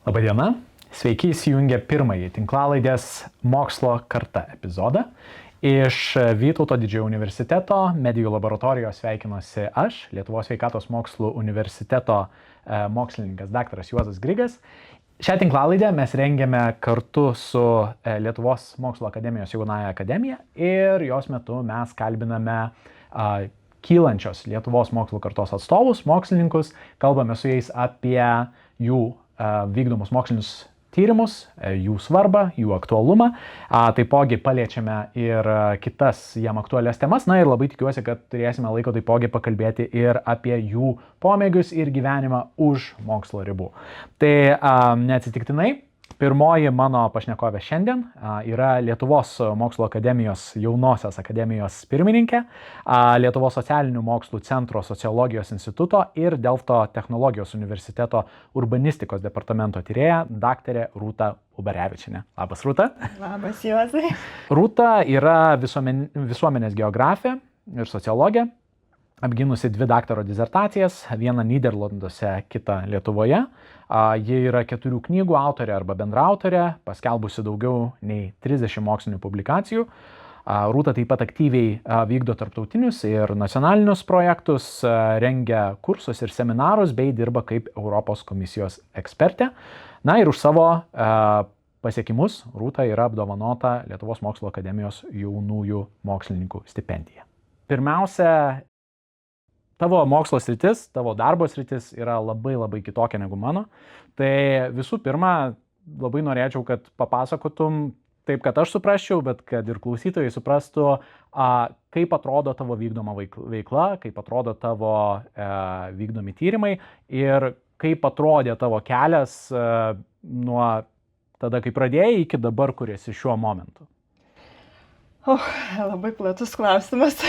Labadiena, sveiki įsijungę pirmąjį tinklalaidės Mokslo karta epizodą. Iš Vytauto didžiojo universiteto medijų laboratorijos sveikinuosi aš, Lietuvos sveikatos mokslų universiteto mokslininkas dr. Juozas Grigas. Šią tinklalaidę mes rengiame kartu su Lietuvos mokslo akademijos jaunąja akademija ir jos metu mes kalbiname kylančios Lietuvos mokslo kartos atstovus, mokslininkus, kalbame su jais apie jų vykdomus mokslinius tyrimus, jų svarbą, jų aktualumą. Taipogi paliečiame ir kitas jam aktualias temas. Na ir labai tikiuosi, kad turėsime laiko taipogi pakalbėti ir apie jų pomėgius ir gyvenimą už mokslo ribų. Tai neatsitiktinai. Pirmoji mano pašnekovė šiandien yra Lietuvos mokslo akademijos jaunosios akademijos pirmininkė, Lietuvos socialinių mokslų centro sociologijos instituto ir Delfto technologijos universiteto urbanistikos departamento tyrėja dr. Rūta Ubarevičienė. Labas, Rūta. Labas, Juozai. Rūta yra visuomenės geografė ir sociologė, apgynusi 2 daktaro disertacijas, vieną Nyderlanduose, kitą Lietuvoje. Ji yra 4 knygų autorė arba bendraautorė, paskelbusi daugiau nei 30 mokslinių publikacijų. Rūta taip pat aktyviai vykdo tarptautinius ir nacionalinius projektus, rengia kursus ir seminarus bei dirba kaip Europos komisijos ekspertė. Na ir už savo pasiekimus Rūta yra apdovanota Lietuvos mokslo akademijos jaunųjų mokslininkų stipendija. Pirmiausia, tavo mokslo sritis, tavo darbo sritis yra labai kitokia negu mano. Tai visų pirma, labai norėčiau, kad papasakotum taip, kad aš suprasčiau, bet kad ir klausytojai suprastų, kaip atrodo tavo vykdoma veikla, kaip atrodo tavo vykdomi tyrimai ir kaip atrodė tavo kelias nuo tada, kai pradėjai, iki dabar, kur esi šiuo momentu. Labai platus klausimas.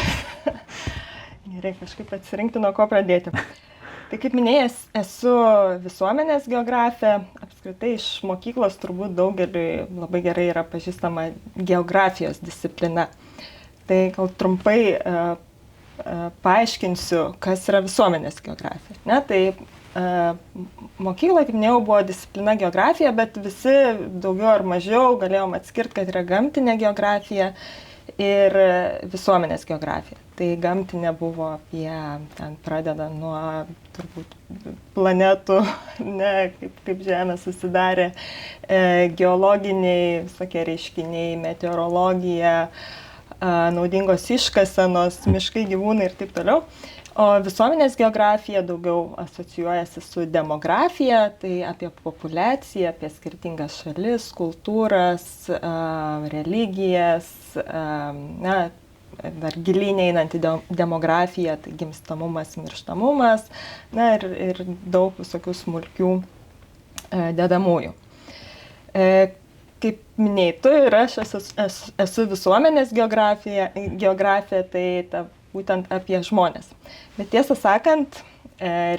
Reikia kažkaip atsirinkti, nuo ko pradėti. Tai kaip minėjęs, esu visuomenės geografė, apskritai iš mokyklos turbūt daugeliui labai gerai yra pažįstama geografijos disciplina. Tai gal trumpai paaiškinsiu, kas yra visuomenės geografija. Tai mokykloje, kaip minėjau, buvo disciplina geografija, bet visi daugiau ar mažiau galėjom atskirti, kad yra gamtinė geografija ir visuomenės geografija. Tai gamtinė buvo apie, ten pradeda nuo turbūt planetų, kaip Žemė susidarė, geologiniai visokie reiškiniai, meteorologija, naudingos iškasenos, miškai, gyvūnai ir taip toliau. O visuomenės geografija daugiau asocijuojasi su demografija, tai apie populiaciją, apie skirtingas šalis, kultūras, religijas, dar giliai einanti demografija, tai gimstamumas, mirštamumas, ir daug visokių smulkių dedamųjų. Kaip minėjai tu ir aš esu visuomenės geografija, tai būtent apie žmonės. Bet tiesą sakant,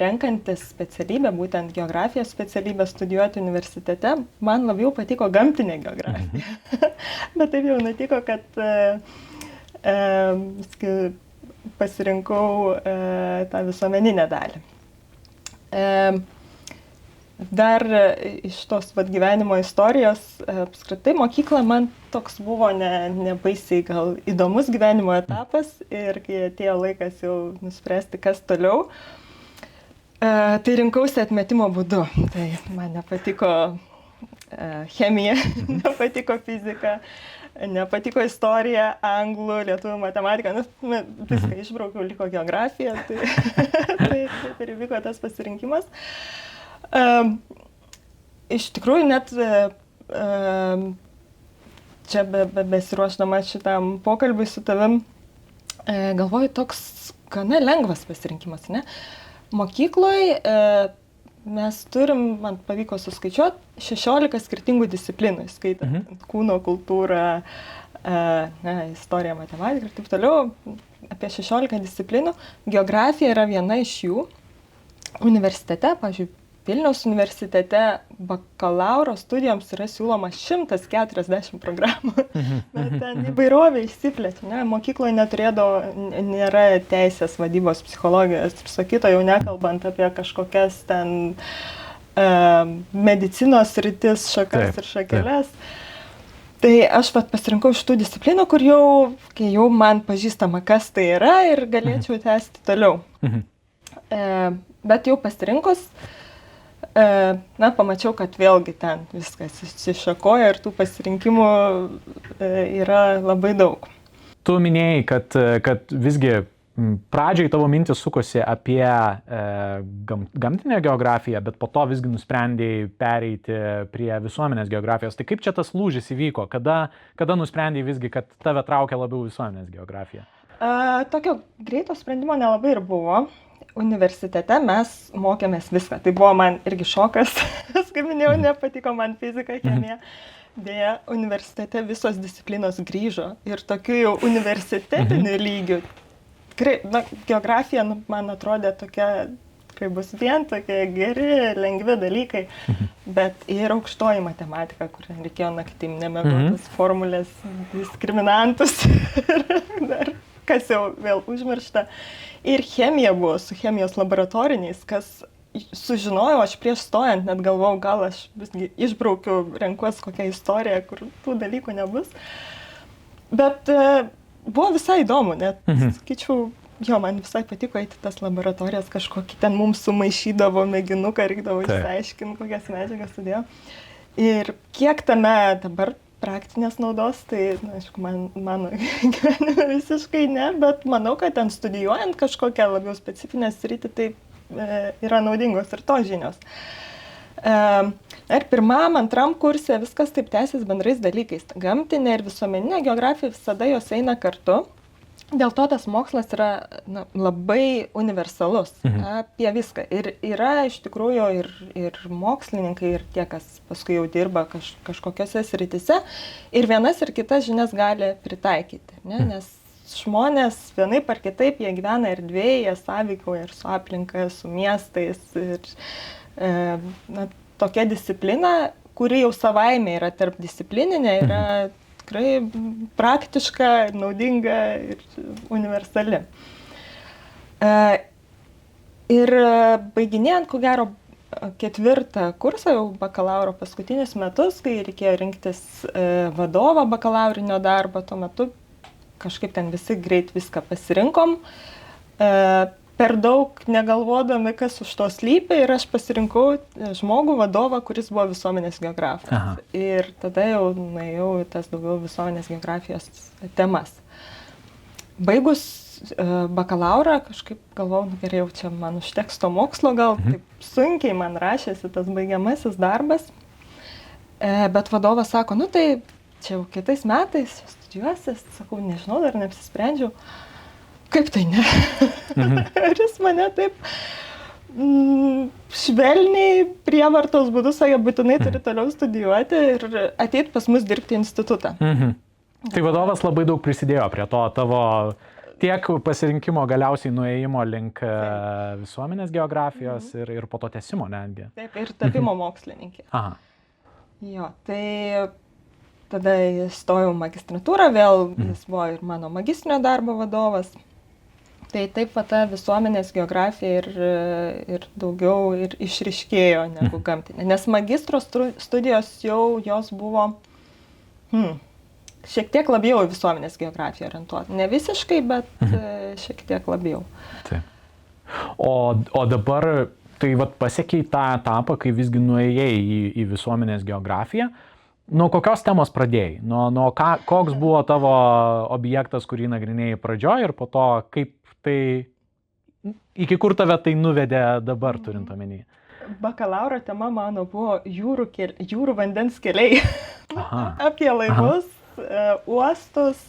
renkantis specialybę, būtent geografijos specialybę studijuoti universitete, man labiau patiko gamtinė geografija. Bet taip jau nutiko, kad pasirinkau tą visuomeninę dalį. Dar iš tos gyvenimo istorijos, apskritai mokykla man toks buvo ne baisiai gal įdomus gyvenimo etapas ir kai atėjo laikas jau nuspręsti, kas toliau, tai rinkausi atmetimo būdu. Tai man nepatiko chemija, nepatiko fizika, nepatiko istorija, anglų, lietuvių matematika, viską išbraukiau, liko geografija, tai ir vyko tas pasirinkimas. Iš tikrųjų, net čia besiruošdama šitam pokalbiui su tavim, galvoju, toks gana lengvas pasirinkimas, ne? Mokykloje mes turim, man pavyko suskaičiuoti, 16 skirtingų disciplinų, skaitant kūno kultūrą, istoriją, matematiką ir taip toliau, apie 16 disciplinų. Geografija yra viena iš jų. Universitete, pavyzdžiui, Vilniaus universitete bakalauro studijoms yra siūloma 140 programų. Ten įvairovė išsiplečia. Ne? Mokykloje nėra teisės, vadybos, psichologijos, viso kito, jau nekalbant apie kažkokias ten medicinos sritis, šakas ir šakeles. Tai aš pasirinkau šitų disciplinų, kur kai jau man pažįstama, kas tai yra ir galėčiau tęsti toliau. Bet jau pasirinkus, pamačiau, kad vėlgi ten viskas išsišakoja ir tų pasirinkimų yra labai daug. Tu minėjai, kad visgi pradžiai tavo mintis sukosi apie gamtinę geografiją, bet po to visgi nusprendėjai pereiti prie visuomenės geografijos. Tai kaip čia tas lūžis įvyko? Kada nusprendėjai visgi, kad tave traukia labiau visuomenės geografija? Tokio greito sprendimo nelabai ir buvo. Universitete mes mokėmės viską. Tai buvo man irgi šokas. Kaip minėjau, nepatiko man fizika, chemija. Deja, universitete visos disciplinos grįžo ir tokiu jau universitetiniu lygiu. Geografija, man atrodė tokia, tikrai bus vien tokie geri, lengvi dalykai, bet ir aukštoji matematika, kur reikėjo naktim nemiegotas formulės, diskriminantus ir dar kas jau vėl užmiršta. Ir chemija buvo su chemijos laboratoriniais, kas sužinojau, aš prieš stojant net galvojau, gal aš visgi išbraukiu, renkuosi kokią istoriją, kur tų dalykų nebus. Bet buvo visai įdomu, net, sakyčiau, man visai patiko eiti tas laboratorijas, kažkokį ten mums sumaišydavo mėginuką, reikdavo išsiaiškinti, kokias medžiagas sudėjo. Ir kiek tame dabar praktinės naudos, tai, aišku, mano gyvenime visiškai ne, bet manau, kad ten studijuojant kažkokią labiau specifinę sritį, tai yra naudingos ir tos žinios. Ir pirmam, antram kurse viskas taip tęsis bendrais dalykais. Gamtinė ir visuomeninė geografija visada jos eina kartu. Dėl to tas mokslas yra labai universalus apie viską. Ir yra iš tikrųjų ir mokslininkai, ir tie, kas paskui jau dirba kažkokiose srityse, ir vienas ir kitas žinias gali pritaikyti. Nes žmonės vienaip ar kitaip, jie gyvena erdvėje, jie sąveikauja ir su aplinka, su miestais. Ir tokia disciplina, kuri jau savaime yra tarpdisciplininė, yra tikrai praktiška, naudinga ir universali. Ir baiginėjant, ko gero, 4. kursą, jau bakalauro paskutinius metus, kai reikėjo rinktis vadovą bakalaurinio darbo, tuo metu kažkaip ten visi greit viską pasirinkom. Per daug negalvodami, kas už to slypi, ir aš pasirinkau žmogų vadovą, kuris buvo visuomenės geografas. Aha. Ir tada jau nuėjau į tas daugiau visuomenės geografijos temas. Baigus bakalaurą, kažkaip galvojau, gerai, jau čia man užteks to mokslo, gal taip sunkiai man rašėsi tas baigiamasis darbas. Bet vadovas sako, tai čia jau kitais metais studijuosi, sakau, nežinau, dar neapsisprendžiau. Kaip tai ne? Ir jis mane taip švelniai prievartos būdu sakė, būtinai turi toliau studijuoti ir ateiti pas mus dirbti į institutą. Tai vadovas labai daug prisidėjo prie to tavo tiek pasirinkimo galiausiai nuėjimo link visuomenės geografijos ir po to tęsimo netgi. Taip, ir tapimo mokslininkė. Aha. Jo, tai tada įstojau magistratūrą, vėl jis buvo ir mano magistrinio darbo vadovas. Tai taip ta visuomenės geografija ir daugiau ir išryškėjo negu gamtinė. Nes magistro studijos jau jos buvo šiek tiek labiau į visuomenės geografiją orientuota. Ne visiškai, bet šiek tiek labiau. Taip. O dabar tai pasiekiai tą etapą, kai visgi nuėjai į visuomenės geografiją. Nuo kokios temos pradėjai? Koks buvo tavo objektas, kurį nagrinėjai pradžioje ir po to kaip tai, iki kur tave tai nuvedė dabar turint omeny? Bakalauro tema mano buvo jūrų vandens keliai. Apie laivus, uostus.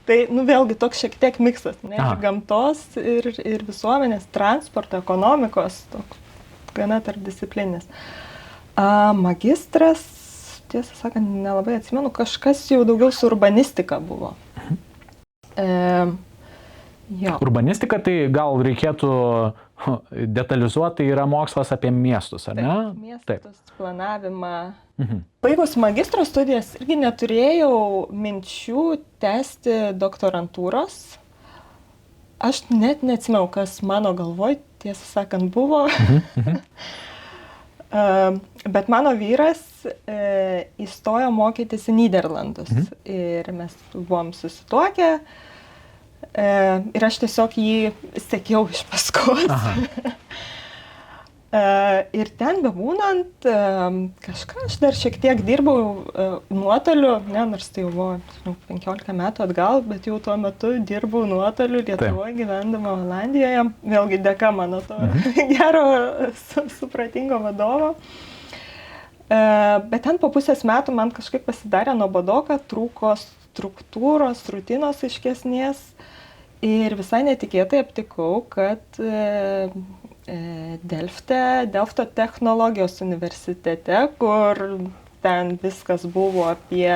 Tai vėlgi toks šiek tiek miksas, ir gamtos, ir visuomenės, transporto, ekonomikos, toks gana tarpdisciplinis. Magistras, tiesą sakant, nelabai atsimenu, kažkas jau daugiau su urbanistika buvo. Urbanistika, tai gal reikėtų detalizuoti, tai yra mokslas apie miestus, ar ne? Taip, miestus, planavimą. Baigus magistro studijas irgi neturėjau minčių tęsti doktorantūros. Aš net neatsimenu, kas mano galvoj, tiesą sakant, buvo. Bet mano vyras įstojo mokytis į Nyderlandus ir mes buvom susituokę ir aš tiesiog jį sekiau iš paskos. Ir ten bebūnant, kažką aš dar šiek tiek dirbau nuotoliu, nors tai jau buvo 15 metų atgal, bet jau tuo metu dirbau nuotoliu Lietuvoje, gyvendama Olandijoje, vėlgi dėka mano to gero, supratingo vadovo. Bet ten po pusės metų man kažkaip pasidarė nuobodoka, trūko struktūros, rutinos aiškesnės ir visai netikėtai aptikau, kad Delfto technologijos universitete, kur ten viskas buvo apie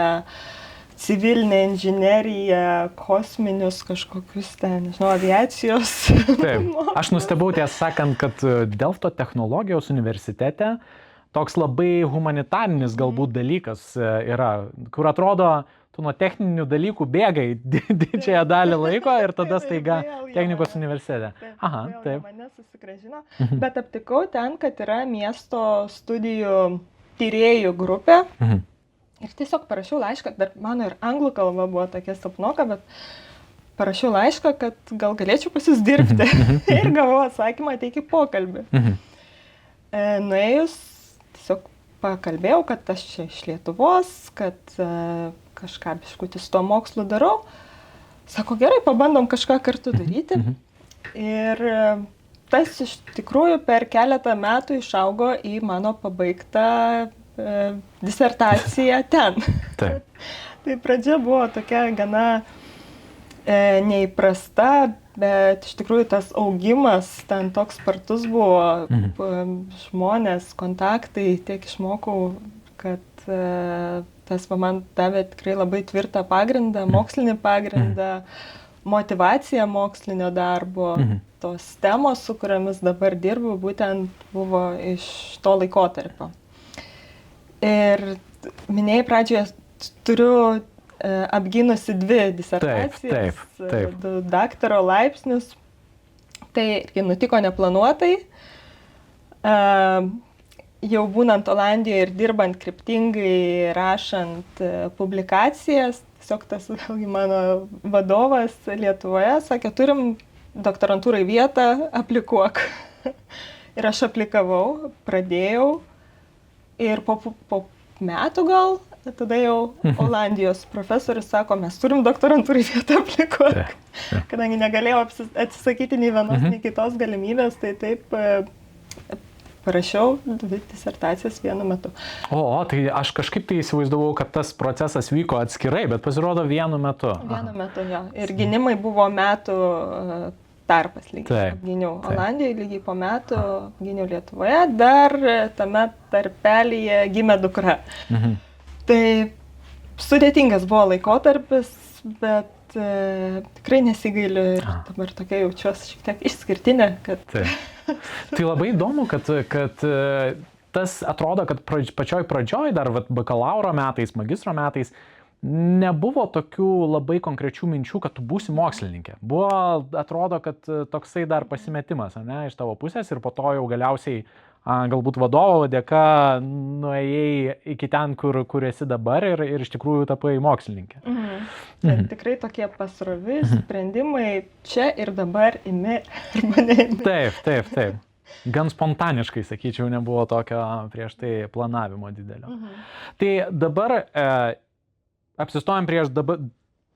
civilinę inžineriją, kosminius kažkokius ten, nežinau, aviacijos. Taip, aš nustebau tiesą sakant, kad Delfto technologijos universitete toks labai humanitarinis galbūt dalykas yra, kur atrodo, tu nuo techninių dalykų bėgai didžiąją dalį laiko ir tada staiga technikos universitete. Aha, taip. Mane susigrąžino, bet aptikau ten, kad yra miesto studijų tyrėjų grupė. Ir tiesiog parašiau laišką, dar mano ir anglų kalba buvo tokia sapnoka, bet parašiau laišką, kad gal galėčiau pas jūs dirbti. Ir gavau atsakymą, ateik į pokalbį. Nuėjus, tiesiog pakalbėjau, kad aš čia iš Lietuvos, kad kažką biškutį su tuo mokslu darau. Sako, gerai, pabandom kažką kartu daryti. Ir tas iš tikrųjų per keletą metų išaugo į mano pabaigtą disertaciją ten. Taip. Tai pradžia buvo tokia gana neįprasta, bet iš tikrųjų tas augimas ten toks spartus buvo, žmonės, kontaktai, tiek išmokau, kad tas man davė tikrai labai tvirtą pagrindą, mokslinį pagrindą, motyvaciją mokslinio darbo, tos temos, su kuriamis dabar dirbu, būtent buvo iš to laikotarpio. Ir minėjai pradžioje, turiu apgynusi 2 disertacijas, 2 daktaro laipsnius. Tai nutiko neplanuotai. Jau būnant Olandijoje ir dirbant kryptingai, rašant publikacijas, tiesiog tas vėlgi mano vadovas Lietuvoje sakė, turim doktorantūrai vietą, aplikuok. Ir aš aplikavau, pradėjau ir po metų gal, tada jau Olandijos profesorius sako, mes turim doktorantūrai vietą, aplikuok. Kadangi negalėjau atsisakyti nei vienos, nei kitos galimybės, tai taip parašiau 2 disertacijas vienu metu. Tai aš kažkaip tai įsivaizdavau, kad tas procesas vyko atskirai, bet pasirodo vienu metu. Vienu metu, jo. Ir gynimai buvo metų tarpas lygiai. Apgyniau Olandijoje, lygiai po metų apgyniau Lietuvoje, dar tame tarpelyje gimė dukra. Tai sudėtingas buvo laikotarpis, bet tikrai nesigailiu ir dabar tokia jaučiuosi šiek tiek išskirtinė, kad... Tai labai įdomu, kad tas atrodo, kad pačioj pradžioj, dar bakalauro metais, magistro metais, nebuvo tokių labai konkrečių minčių, kad tu būsi mokslininkė. Atrodo, kad toksai dar pasimetimas, iš tavo pusės ir po to jau galiausiai galbūt vadovo dėka nuėjai iki ten, kur esi dabar ir iš tikrųjų tapai mokslininkė. Tikrai tokie pasrovi sprendimai čia ir dabar imi arba neimi. Taip. Gan spontaniškai, sakyčiau, nebuvo tokio prieš tai planavimo didelio. Tai dabar apsistojam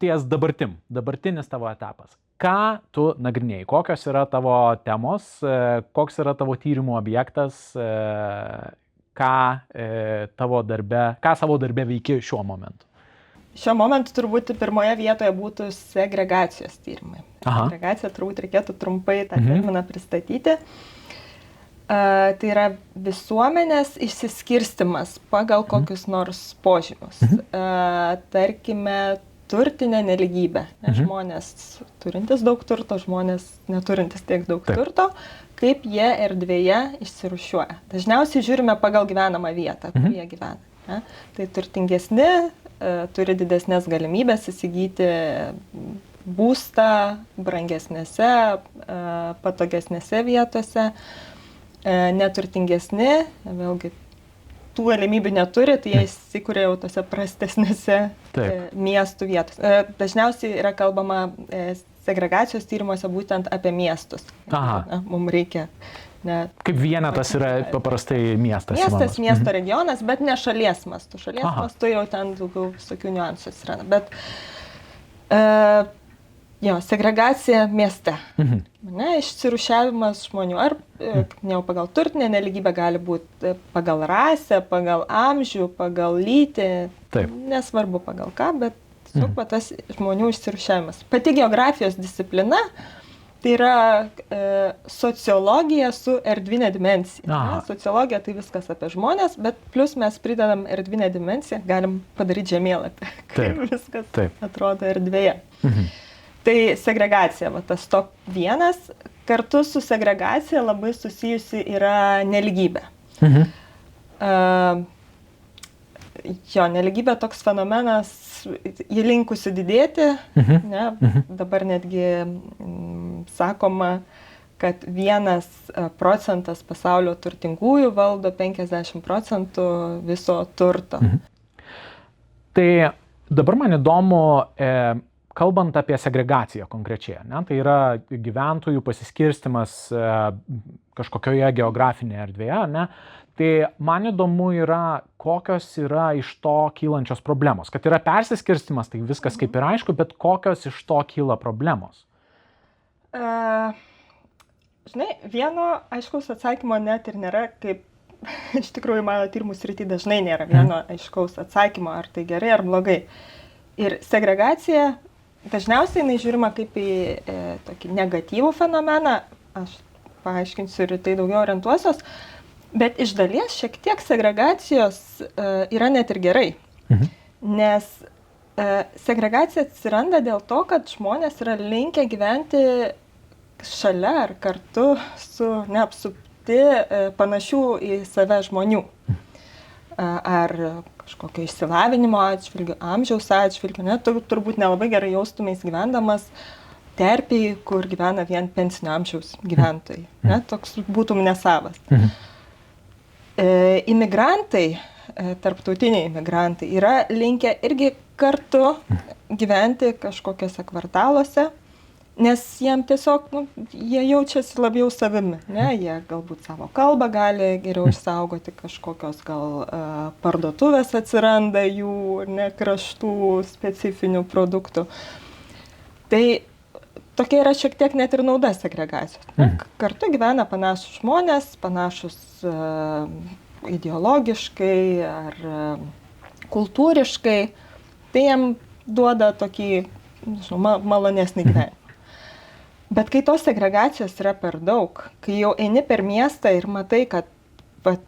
ties dabartim. Dabartinis tavo etapas. Ką tu nagrinėjai? Kokios yra tavo temos? Koks yra tavo tyrimų objektas? Ką savo darbe veiki šiuo momentu? Šiuo momentu turbūt pirmoje vietoje būtų segregacijos tyrimai. Segregacija turbūt reikėtų trumpai tą terminą pristatyti. Tai yra visuomenės išsiskirstymas pagal kokius nors požymius. Tarkime, turtinė nelygybė. Žmonės turintis daug turto, žmonės neturintis tiek daug turto, kaip jie erdvėje išsirūšiuoja. Dažniausiai žiūrime pagal gyvenamą vietą, kur jie gyvena. Tai turtingesni turi didesnės galimybės įsigyti būstą brangesnėse, patogesnėse vietose. neturtingesni, vėlgi tų galimybių neturi, tai jie įsikūrė jau tose prastesnėse miestų vietose. Dažniausiai yra kalbama segregacijos tyrimuose būtent apie miestus. Mums reikia. Kaip vienetas yra paprastai miestas. Miestas, miesto regionas, bet ne šalies mastu. Šalies mastu jau ten daugiau visokių niuansų atsiranda. Bet segregacija mieste. Išsirūšiavimas žmonių. Ar pagal turtinę nelygybę gali būti pagal rasę, pagal amžių, pagal lytį. Nesvarbu pagal ką, bet tiesiog tas žmonių išsirūšiavimas. Pati geografijos disciplina tai yra sociologija su erdvinė dimensija. Sociologija tai viskas apie žmonės, bet plus mes pridedam erdvinę dimensiją, galim padaryti žemėlapį, kaip viskas atrodo erdvėje. Tai segregacija, tas top 1, kartu su segregacija labai susijusi yra nelygybė. Nelygybė toks fenomenas, jį linkusi didėti, dabar netgi sakoma, kad 1% pasaulio turtingųjų valdo 50% viso turto. Tai dabar man įdomu, kalbant apie segregaciją konkrečiai, tai yra gyventojų pasiskirstimas kažkokioje geografinėje erdvėje, tai man įdomu yra, kokios yra iš to kylančios problemos. Kad yra persiskirstimas, tai viskas kaip ir aišku, bet kokios iš to kyla problemos? Vieno aiškaus atsakymo net ir nėra, kaip iš tikrųjų mano tyrimų srity dažnai nėra vieno aiškaus atsakymo, ar tai gerai ar blogai. Ir segregacija dažniausiai žiūrima kaip į tokį negatyvų fenomeną, aš paaiškinsiu ir tai daugiau orientuosios, bet iš dalies šiek tiek segregacijos yra net ir gerai, nes segregacija atsiranda dėl to, kad žmonės yra linkę gyventi šalia ar kartu su neapsupti panašių į save žmonių. Ar kažkokio išsilavinimo atžvilgiu, amžiaus atžvilgiu, turbūt nelabai gerai jaustumės gyvendamas terpėj, kur gyvena vien pensinio amžiaus gyventojai. Toks būtum nesavas. Imigrantai, tarptautiniai imigrantai, yra linkę irgi kartu gyventi kažkokiuose kvartaluose, nes jiem tiesiog, jie jaučiasi labiau savimi, jie galbūt savo kalbą gali geriau išsaugoti, kažkokios gal parduotuvės atsiranda jų, kraštų specifinių produktų. Tai tokia yra šiek tiek net ir nauda segregacijos. Kartu gyvena panašus žmonės, panašus ideologiškai ar kultūriškai, tai jiem duoda tokį, malonesnį gyvenimą. Bet kai tos segregacijos yra per daug, kai jau eini per miestą ir matai, kad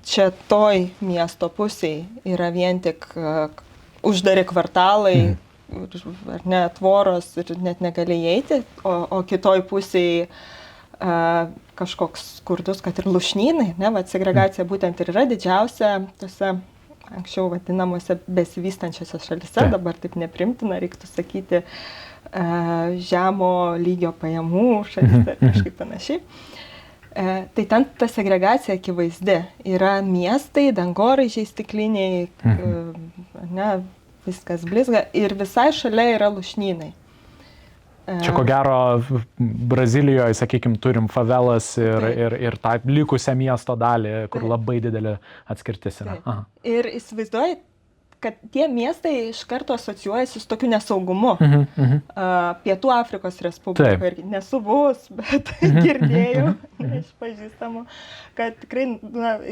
čia toj miesto pusėj yra vien tik uždari kvartalai, ar ne, tvoros ir net negali įeiti, o kitoj pusėj kažkoks skurdus, kad ir lūšnynai, segregacija būtent ir yra didžiausia tose anksčiau vadinamuose besivystančiose šalise, dabar taip neprimtina, reiktų sakyti, žemo lygio pajamų šalyse, kažkaip panašiai. Tai ten ta segregacija akivaizdi. Yra miestai, dangoraižiai stikliniai, viskas blizga ir visai šalia yra lūšnynai. Čia ko gero Brazilijoje, sakykime, turim favelas ir tą likusią miesto dalį, kur labai didelė atskirtis yra. Ir įsivaizduoji, kad tie miestai iš karto asocijuojasi su tokiu nesaugumu. Pietų Afrikos Respublika irgi nesu buvus, bet girdėjau iš pažįstamų, kad tikrai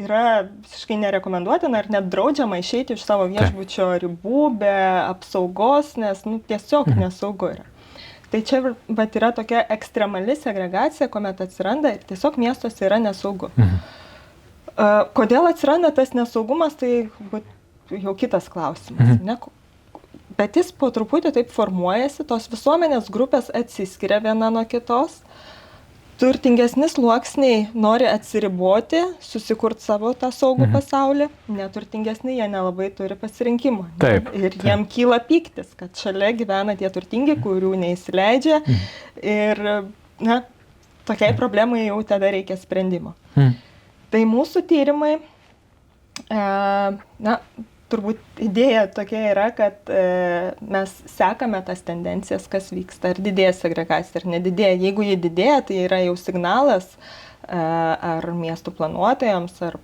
yra visiškai nerekomenduotina ar net draudžiama išeiti iš savo viešbučio ribų be apsaugos, nes tiesiog nesaugu yra. Tai čia yra tokia ekstremali segregacija, kuomet atsiranda ir tiesiog miestuose yra nesaugu. Kodėl atsiranda tas nesaugumas, tai jau kitas klausimas. Bet jis po truputį taip formuojasi, tos visuomenės grupės atsiskiria viena nuo kitos, turtingesni sluoksniai nori atsiriboti, susikurti savo tą saugų pasaulį, neturtingesni jie nelabai turi pasirinkimo. Ir jiem kyla pyktis, kad šalia gyvena tie turtingi, kurių neįsileidžia ir tokiai problemai jau tada reikia sprendimo. Tai mūsų tyrimai, turbūt idėja tokia yra, kad mes sekame tas tendencijas, kas vyksta, ar didėja segregacija, ar nedidėja. Jeigu ji didėja, tai yra jau signalas ar miestų planuotojams, ar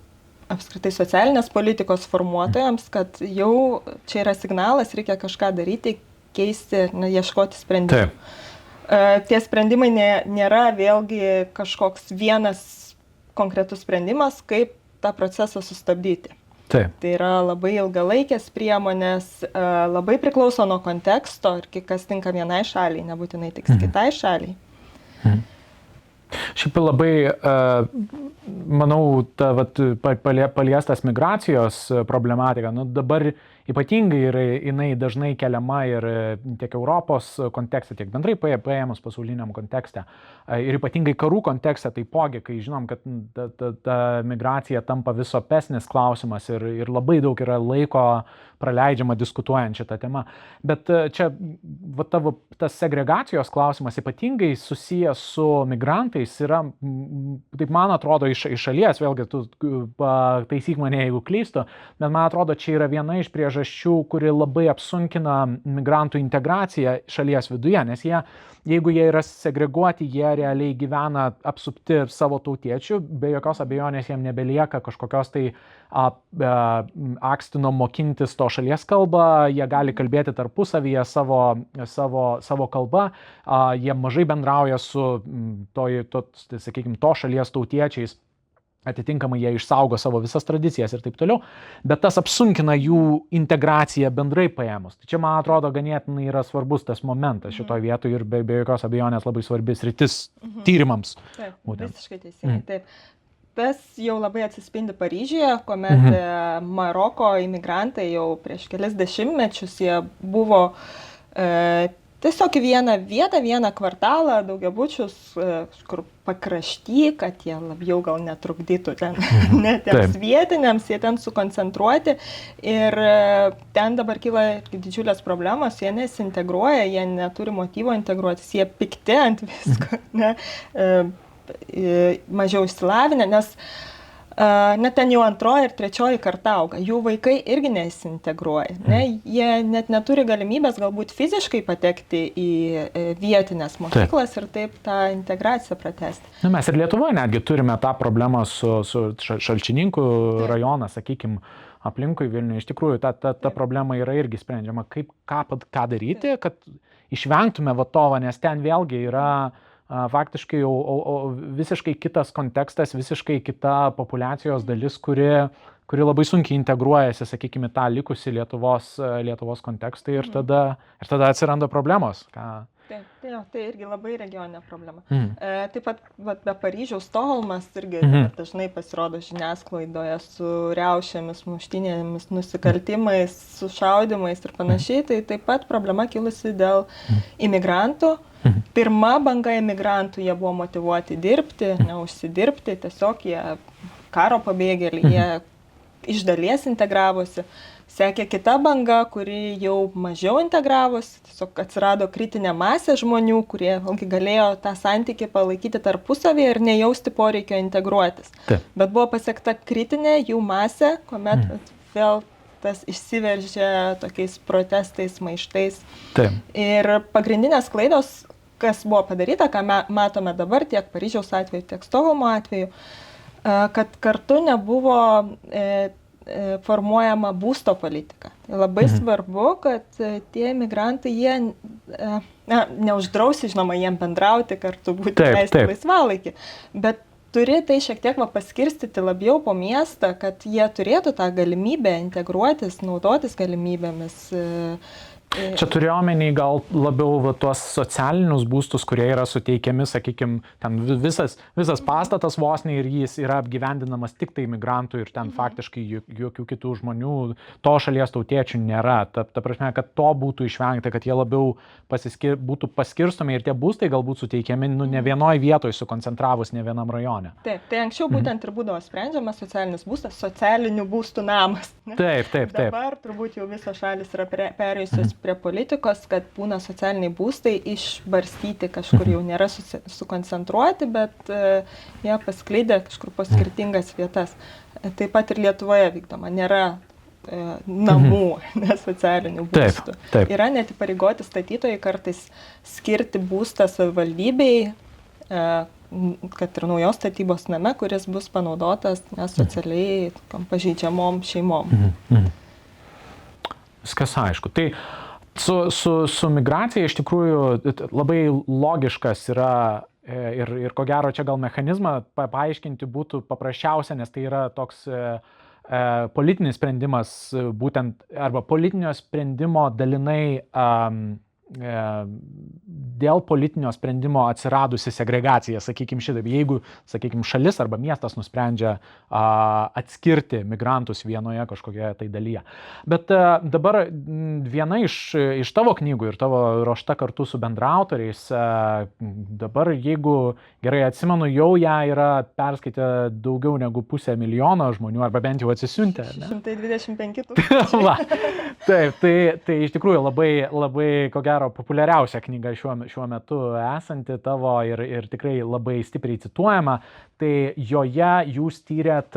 apskritai socialinės politikos formuotojams, kad jau čia yra signalas, reikia kažką daryti, keisti, ieškoti sprendimų. Tie sprendimai nėra vėlgi kažkoks vienas konkretus sprendimas, kaip tą procesą sustabdyti. Taip. Tai yra labai ilgalaikės priemonės, labai priklauso nuo konteksto ir kas tinka vienai šaliai, nebūtinai tiks kitai šaliai. Šiaip labai, manau, paliestas migracijos problematika, dabar ypatingai jinai dažnai keliama ir tiek Europos kontekste, tiek bendrai paėmus pasauliniam kontekste. Ir ypatingai karų kontekste taipogi, kai žinom, kad ta migracija tampa vis opesnis klausimas ir labai daug yra laiko praleidžiama diskutuojant šitą temą. Bet čia tas segregacijos klausimas ypatingai susijęs su migrantais yra, taip man atrodo, iš šalies, vėlgi tu taisyk mane, jeigu klystu, bet man atrodo, čia yra viena iš priežasčių, kuri labai apsunkina migrantų integraciją šalies viduje, nes jeigu jie yra segreguoti, jie realiai gyvena apsupti savo tautiečių, be jokios abejonės jiems nebelieka kažkokios tai akstino mokintis to šalies kalbą, jie gali kalbėti tarpusavyje savo kalbą, jie mažai bendrauja su to šalies tautiečiais. Atitinkamai jie išsaugo savo visas tradicijas ir taip toliau, bet tas apsunkina jų integraciją bendrai paėmus. Tai čia, man atrodo, ganėtinai yra svarbus tas momentas šitoje vietoje ir be jokios abejonės labai svarbis rytis tyrimams. Taip, visiškai teisingai. Taip. Tas jau labai atsispindi Paryžiuje, kuomet Maroko imigrantai jau prieš kelias dešimtmečius jie buvo tiesiog į vieną vietą, vieną kvartalą, daugiabučius, kur pakrašty, kad jie labiau gal netrukdytų ten netiems vietiniams, jie ten sukoncentruoti. Ir ten dabar kyla didžiulės problemos, jie nesintegruoja, jie neturi motyvo integruotis, jie pikti ant visko, mažiau išsilavinę, nes net ten jau antroji ir trečioji karta auga, jų vaikai irgi nesintegruoja, jie net neturi galimybės galbūt fiziškai patekti į vietinės mokyklas ir taip tą integraciją pratęsti. Mes ir Lietuvoje netgi turime tą problemą su Šalčininkų rajoną, sakykime, aplinkui Vilniuje. Iš tikrųjų, ta problema yra irgi sprendžiama, ką daryti, kad išvengtume to, nes ten vėlgi yra faktiškai jau visiškai kitas kontekstas, visiškai kita populiacijos dalis, kuri labai sunkiai integruojasi, sakykime, tą likusį Lietuvos kontekstą ir tada atsiranda problemos. Tai irgi labai regioninė problema. Taip pat be Paryžiaus Stokholmas irgi dažnai pasirodo žiniasklaidoje su riaušėmis, muštynėmis, nusikaltimais, sušaudimais ir panašiai. Tai taip pat problema kilusi dėl imigrantų. Pirma banga imigrantų, jie buvo motyvuoti dirbti, neužsidirbti, tiesiog jie karo pabėgėliai, jie iš dalies integravosi. Sekė kita banga, kuri jau mažiau integravosi, tiesiog atsirado kritinė masė žmonių, kurie galėjo tą santykį palaikyti tarpusavį ir nejausti poreikio integruotis. Bet buvo pasiekta kritinė jų masė, kuomet vėl tas išsiveržė tokiais protestais, maištais. Ir pagrindinės klaidos, kas buvo padaryta, ką matome dabar tiek Paryžiaus atveju, tiek Stokholmo atveju, kad kartu nebuvo formuojama būsto politika. Labai svarbu, kad tie imigrantai, jie neuždrausi, žinoma, jiem bendrauti, kartu būti leisti laisvalaikį, bet turi tai šiek tiek paskirstyti labiau po miestą, kad jie turėtų tą galimybę integruotis, naudotis galimybėmis. Čia turiu omeny gal labiau tuos socialinius būstus, kurie yra suteikiami, sakykime, ten visas pastatas vos ne ir jis yra apgyvendinamas tik tai migrantų ir ten faktiškai jokių kitų žmonių, to šalies tautiečių nėra. Ta prasme, kad to būtų išvengta, kad jie labiau būtų paskirstomi ir tie būstai galbūt suteikiami ne vienoje vietoje sukoncentravus, ne vienam rajone. Taip, tai anksčiau būtent ir būdavo sprendžiamas socialinis būstas, socialinių būstų namas. Taip. Dabar turbūt jau visos šalis yra perėjusios prie politikos, kad būna socialiniai būstai išbarstyti kažkur jau nėra sukoncentruoti, bet jie paskleidė kažkur po skirtingas vietas. Taip pat ir Lietuvoje vykdoma, nėra namų, nesocialinių būstų. Taip. Yra net įpareigoti statytojai kartais skirti būstą savivaldybei, kad ir naujos statybos name, kuris bus panaudotas socialiai pažeidžiamom šeimom. Viskas aišku. Tai su migracija iš tikrųjų labai logiškas yra ir ko gero čia gal mechanizmą paaiškinti būtų paprasčiausia, nes tai yra toks politinis sprendimas būtent, arba politinio sprendimo dalinai dėl politinio sprendimo atsiradusi segregacija, sakykime šitaip, jeigu, sakykime, šalis arba miestas nusprendžia atskirti migrantus vienoje kažkokioje tai dalyje. Bet dabar viena iš tavo knygų ir tavo ruošta kartu su bendraautoriais, dabar, jeigu gerai atsimenu, jau ją yra perskaitę daugiau negu 500,000 žmonių, arba bent jau atsisiuntę. 125,000. Taip, tai iš tikrųjų labai ko gero populiariausia knyga šiuo metu esanti tavo ir tikrai labai stipriai cituojama, tai joje jūs tyrėt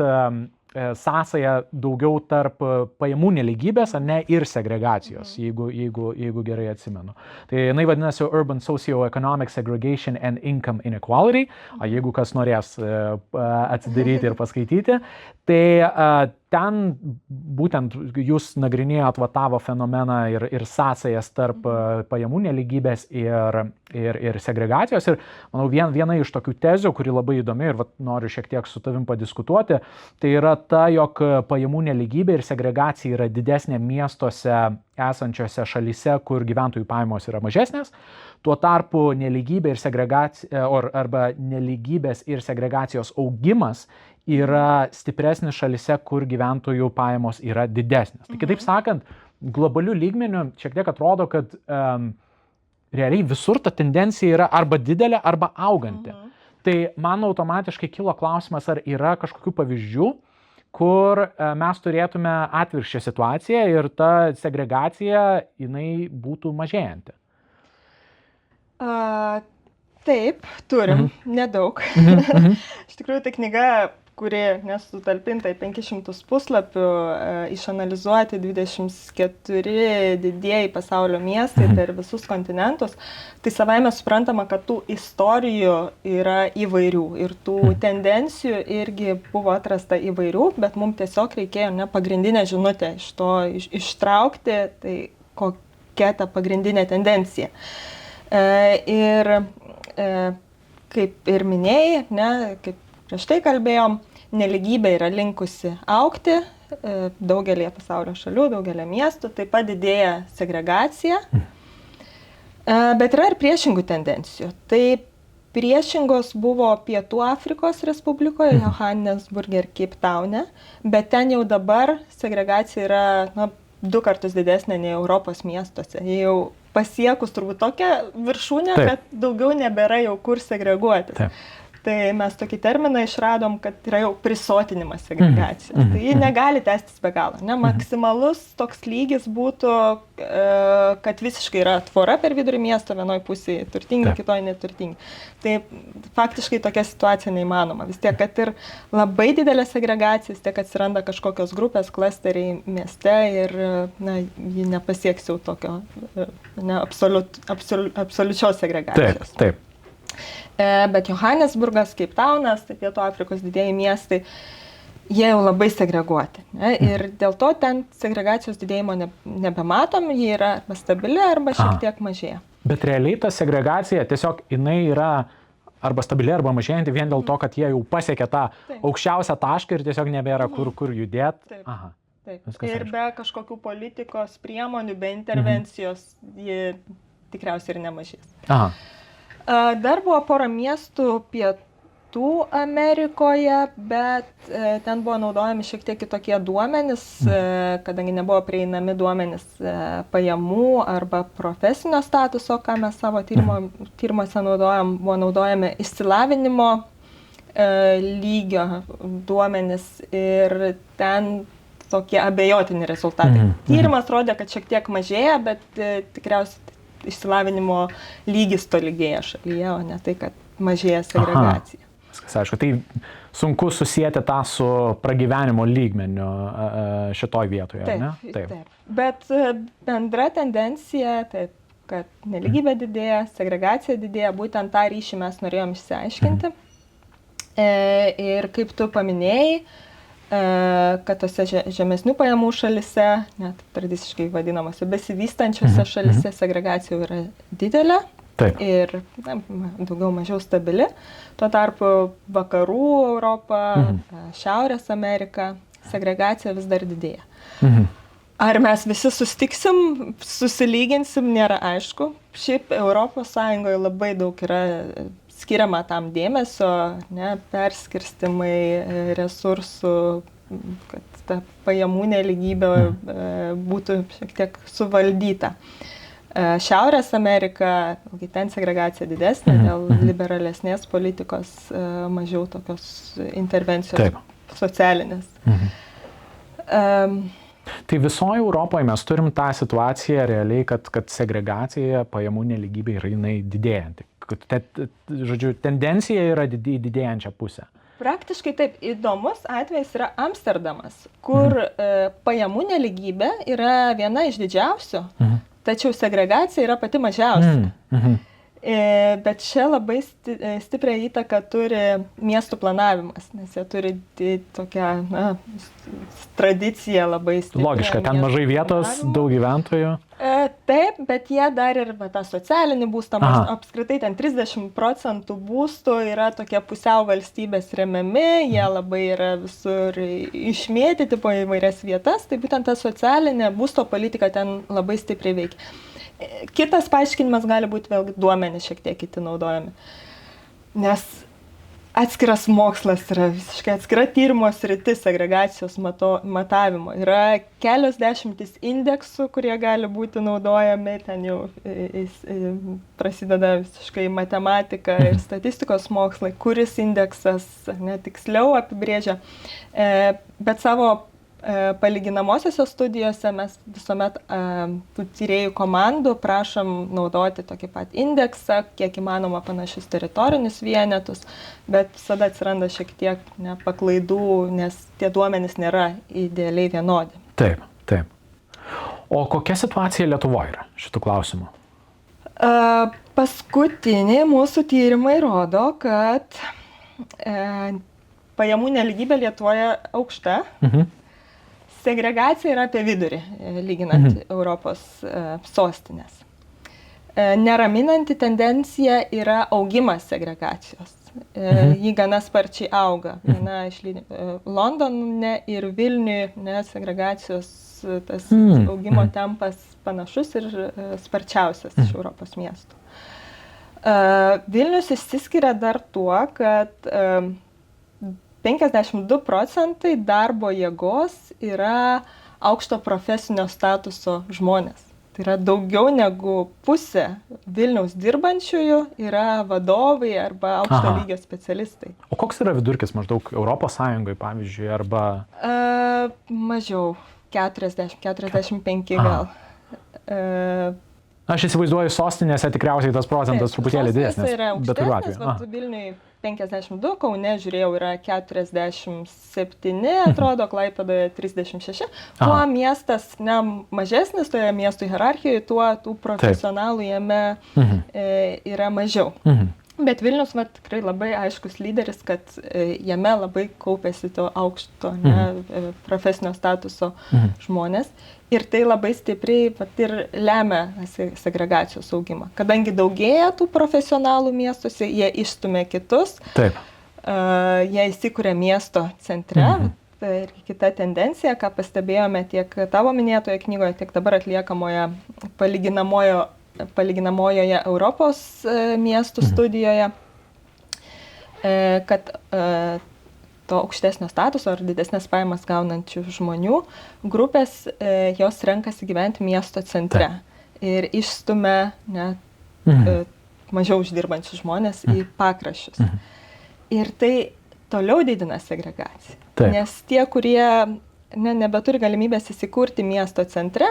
sąsają daugiau tarp pajamų nelygybės, ar ne, ir segregacijos, jeigu gerai atsimenu. Tai jinai vadinasi Urban Socioeconomic Segregation and Income Inequality, jeigu kas norės atsidaryti ir paskaityti. Tai ten būtent jūs nagrinėjot tavo fenomeną ir sąsajas tarp pajamų nelygybės ir segregacijos. Ir manau, viena iš tokių tezių, kuri labai įdomi ir noriu šiek tiek su tavim padiskutuoti, tai yra ta, jog pajamų nelygybė ir segregacija yra didesnė miestuose esančiose šalyse, kur gyventojų pajamos yra mažesnės. Tuo tarpu nelygybė ir segregacija, arba nelygybės ir segregacijos augimas yra stipresnis šalyse, kur gyventojų pajamos yra didesnės. Tai kitaip sakant, globalių lygmenių šiek tiek atrodo, kad realiai visur ta tendencija yra arba didelė, arba auganti. Tai man automatiškai kilo klausimas, ar yra kažkokių pavyzdžių, kur mes turėtume atvirkščią situaciją ir ta segregacija jinai būtų mažėjanti. Taip, turim, nedaug. Iš tikrųjų, tai knyga, kuri nesutalpinta į 500 puslapių, išanalizuoti 24 didieji pasaulio miestai per visus kontinentus, tai savaime suprantama, kad tų istorijų yra įvairių ir tų tendencijų irgi buvo atrasta įvairių, bet mums tiesiog reikėjo pagrindinę žinutę iš to ištraukti, tai kokia ta pagrindinė tendencija. Ir kaip ir minėjai, kaip prieš tai kalbėjom, nelygybė yra linkusi augti daugelį pasaulio šalių, daugelį miestų, taip pat didėja segregacija, bet yra ir priešingų tendencijų. Tai priešingos buvo Pietų Afrikos Respublikoje, Johannesburge ir Cape Town'e, bet ten jau dabar segregacija yra 2 kartus didesnė nei Europos miestuose. Jie jau pasiekus turbūt tokią viršūnę, kad daugiau nebėra jau kur segreguotis. Taip. Tai mes tokį terminą išradom, kad yra jau prisotinimas segregacijos. Tai ji negali tęstis be galo. Maksimalus toks lygis būtų, kad visiškai yra tvora per vidurį miesto, vienoj pusėje turtingi, kitoj neturtingi. Tai faktiškai tokia situacija neįmanoma. Vis tiek, kad ir labai didelė segregacija, vis tiek atsiranda kažkokios grupės, klasteriai mieste ir ji nepasieks jau tokio absoliučios segregacijos. Taip. Bet Johannesburgas, Cape Town'as, tai Pietų Afrikos didieji miestai, jie jau labai segreguoti. Ir dėl to ten segregacijos didėjimo nebematom, jie yra arba stabili, arba šiek tiek mažėja. Bet realiai ta segregacija tiesiog jinai yra arba stabili, arba mažėjanti vien dėl to, kad jie jau pasiekė tą aukščiausią tašką ir tiesiog nebėra kur judėti. Taip. Ir be kažkokių politikos priemonių, be intervencijos, jie tikriausiai ir nemažės. Dar buvo pora miestų Pietų Amerikoje, bet ten buvo naudojami šiek tiek kitokie duomenys, kadangi nebuvo prieinami duomenys pajamų arba profesinio statuso, ką mes savo tyrimuose naudojam, buvo naudojami išsilavinimo lygio duomenys ir ten tokie abejotini rezultatai. Tyrimas rodė, kad šiek tiek mažėja, bet tikriausiai išsilavinimo lygis tolygėja šalyje, o ne tai, kad mažėja segregacija. Viskas aišku, tai sunku susijęti tą su pragyvenimo lygmeniu šitoj vietoje, ar ne? Taip. Bet bendra tendencija, taip, kad nelygybė didėja, segregacija didėja, būtent tą ryšį mes norėjom išsiaiškinti. Ir kaip tu paminėjai, kad tose žemesnių pajamų šalise, net tradiciškai vadinamose besivystančiose šalise, segregacija yra didelė. Taip. Ir daugiau mažiau stabili. Tuo tarpu vakarų Europa, Šiaurės Amerika, segregacija vis dar didėja. Ar mes visi sustiksim, susilyginsim, nėra aišku. Šiaip ES labai daug yra skiriama tam dėmesio, perskirstimai resursų, kad ta pajamų nelygybė būtų šiek tiek suvaldyta. Šiaurės Amerika, ten segregacija didesnė, dėl liberalesnės politikos, mažiau tokios intervencijos socialinės. Tai visoje Europoje mes turim tą situaciją realiai, kad segregacija, pajamų nelygybė yra jinai didėjanti. Žodžiu, tendencija yra didėjančią pusę. Praktiškai taip, įdomus atvejis yra Amsterdamas, kur pajamų nelygybė yra viena iš didžiausių. Tačiau segregacija yra pati mažiausia. Bet čia labai stiprią įtaką turi miestų planavimas, nes jie turi tokią tradiciją labai stiprią. Logiška, ten mažai vietos, daug gyventojų. Taip, bet jie dar ir tą socialinį būstą, apskritai ten 30% būstų yra tokie pusiau valstybės remiami, jie labai yra visur išmėtyti po įvairias vietas, tai būtent ta socialinė būsto politika ten labai stipriai veikia. Kitas paaiškinimas gali būti vėlgi duomenys šiek tiek kiti naudojami, nes atskiras mokslas yra visiškai atskira tyrimo sritis segregacijos matavimo. Yra kelios dešimtis indeksų, kurie gali būti naudojami, ten jau prasideda visiškai matematika ir statistikos mokslai, kuris indeksas tiksliau apibrėžia, bet savo palyginamosiose studijose mes visuomet tų tyrėjų komandų prašom naudoti tokį pat indeksą, kiek įmanoma panašius teritorinius vienetus, bet visada atsiranda šiek tiek paklaidų, nes tie duomenys nėra idealiai vienodi. Taip. O kokia situacija Lietuvoje yra šitų klausimų? Paskutiniai mūsų tyrimai rodo, kad pajamų nelygybė Lietuvoje aukšta. Segregacija yra apie vidurį, lyginant Europos sostinės. Neraminanti tendencija yra augimas segregacijos. Ji gana sparčiai auga. Londone ir Vilniuje segregacijos tas augimo tempas panašus ir sparčiausias iš Europos miestų. Vilnius išsiskiria dar tuo, kad 52% darbo jėgos yra aukšto profesinio statuso žmonės. Tai yra daugiau negu pusė Vilniaus dirbančiųjų yra vadovai arba aukšto lygio specialistai. O koks yra vidurkis maždaug Europos Sąjungoje, pavyzdžiui, arba? Mažiau, 40-45 gal. Aš įsivaizduoju, sostinėse tikriausiai tas procentas truputėlį didesnis. Sostinėse yra aukštesnis, Vilniui 52, Kaune žiūrėjau yra 47, atrodo, Klaipėdoje 36. Kuo miestas mažesnis toje miestų hierarchijoje, tuo tų profesionalų jame yra mažiau. Bet Vilnius tikrai labai aiškus lyderis, kad jame labai kaupėsi to aukšto profesinio statuso žmonės. Ir tai labai stipriai ir lemia segregacijos augimą. Kadangi daugėja tų profesionalų miestuose, jie išstumia kitus. Taip. Jie įsikuria miesto centre. Ir kita tendencija, ką pastebėjome tiek tavo minėtoje knygoje, tiek dabar atliekamoje palyginamojoje Europos miestų studijoje, kad to aukštesnio statuso ar didesnės pajamas gaunančių žmonių grupės, jos renkasi gyventi miesto centre ir išstumia mažiau uždirbančius žmonės į pakraščius. Ir tai toliau didina segregaciją. Nes tie, kurie nebeturi galimybės įsikurti miesto centre,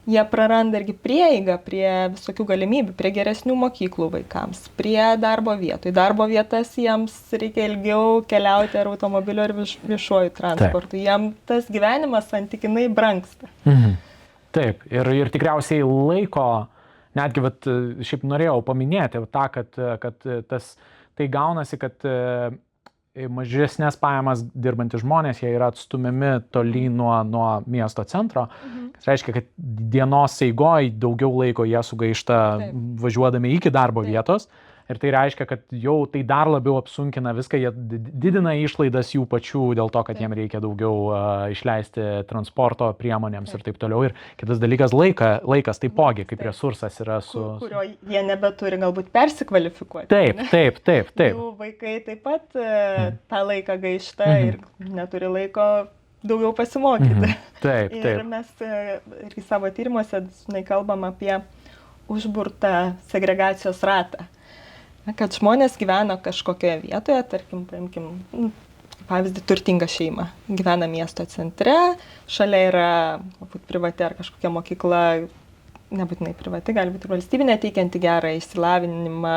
jie praranda irgi prieigą prie visokių galimybių, prie geresnių mokyklų vaikams, prie darbo vietų. Į darbo vietas jiems reikia ilgiau keliauti ar automobilio ar viešuoju transportu. Jiem tas gyvenimas santykinai brangsta. Taip, ir tikriausiai laiko, netgi šiaip norėjau paminėti tą, kad tai gaunasi, kad mažesnės pajamas dirbantys žmonės, jie yra atstumiami tolyn nuo miesto centro. Tai reiškia, kad dienos eigoj daugiau laiko jie sugaišta važiuodami iki darbo vietos. Ir tai reiškia, kad jau tai dar labiau apsunkina viską, jie didina išlaidas jų pačių dėl to, kad jiem reikia daugiau išleisti transporto priemonėms ir taip toliau. Ir kitas dalykas, laikas taipogi, kaip resursas yra kurio jie nebeturi galbūt persikvalifikuoti. Taip. Jų vaikai taip pat tą laiką gaišta ir neturi laiko daugiau pasimokyti. Taip. Ir mes irgi savo tyrimuose kalbam apie užburtą segregacijos ratą. Kad žmonės gyvena kažkokioje vietoje, tarkim, paimkim, pavyzdį, turtinga šeima. Gyvena miesto centre, šalia yra privati ar kažkokia mokykla, nebūtinai privati, gali būti valstybinė, teikianti gerą išsilavinimą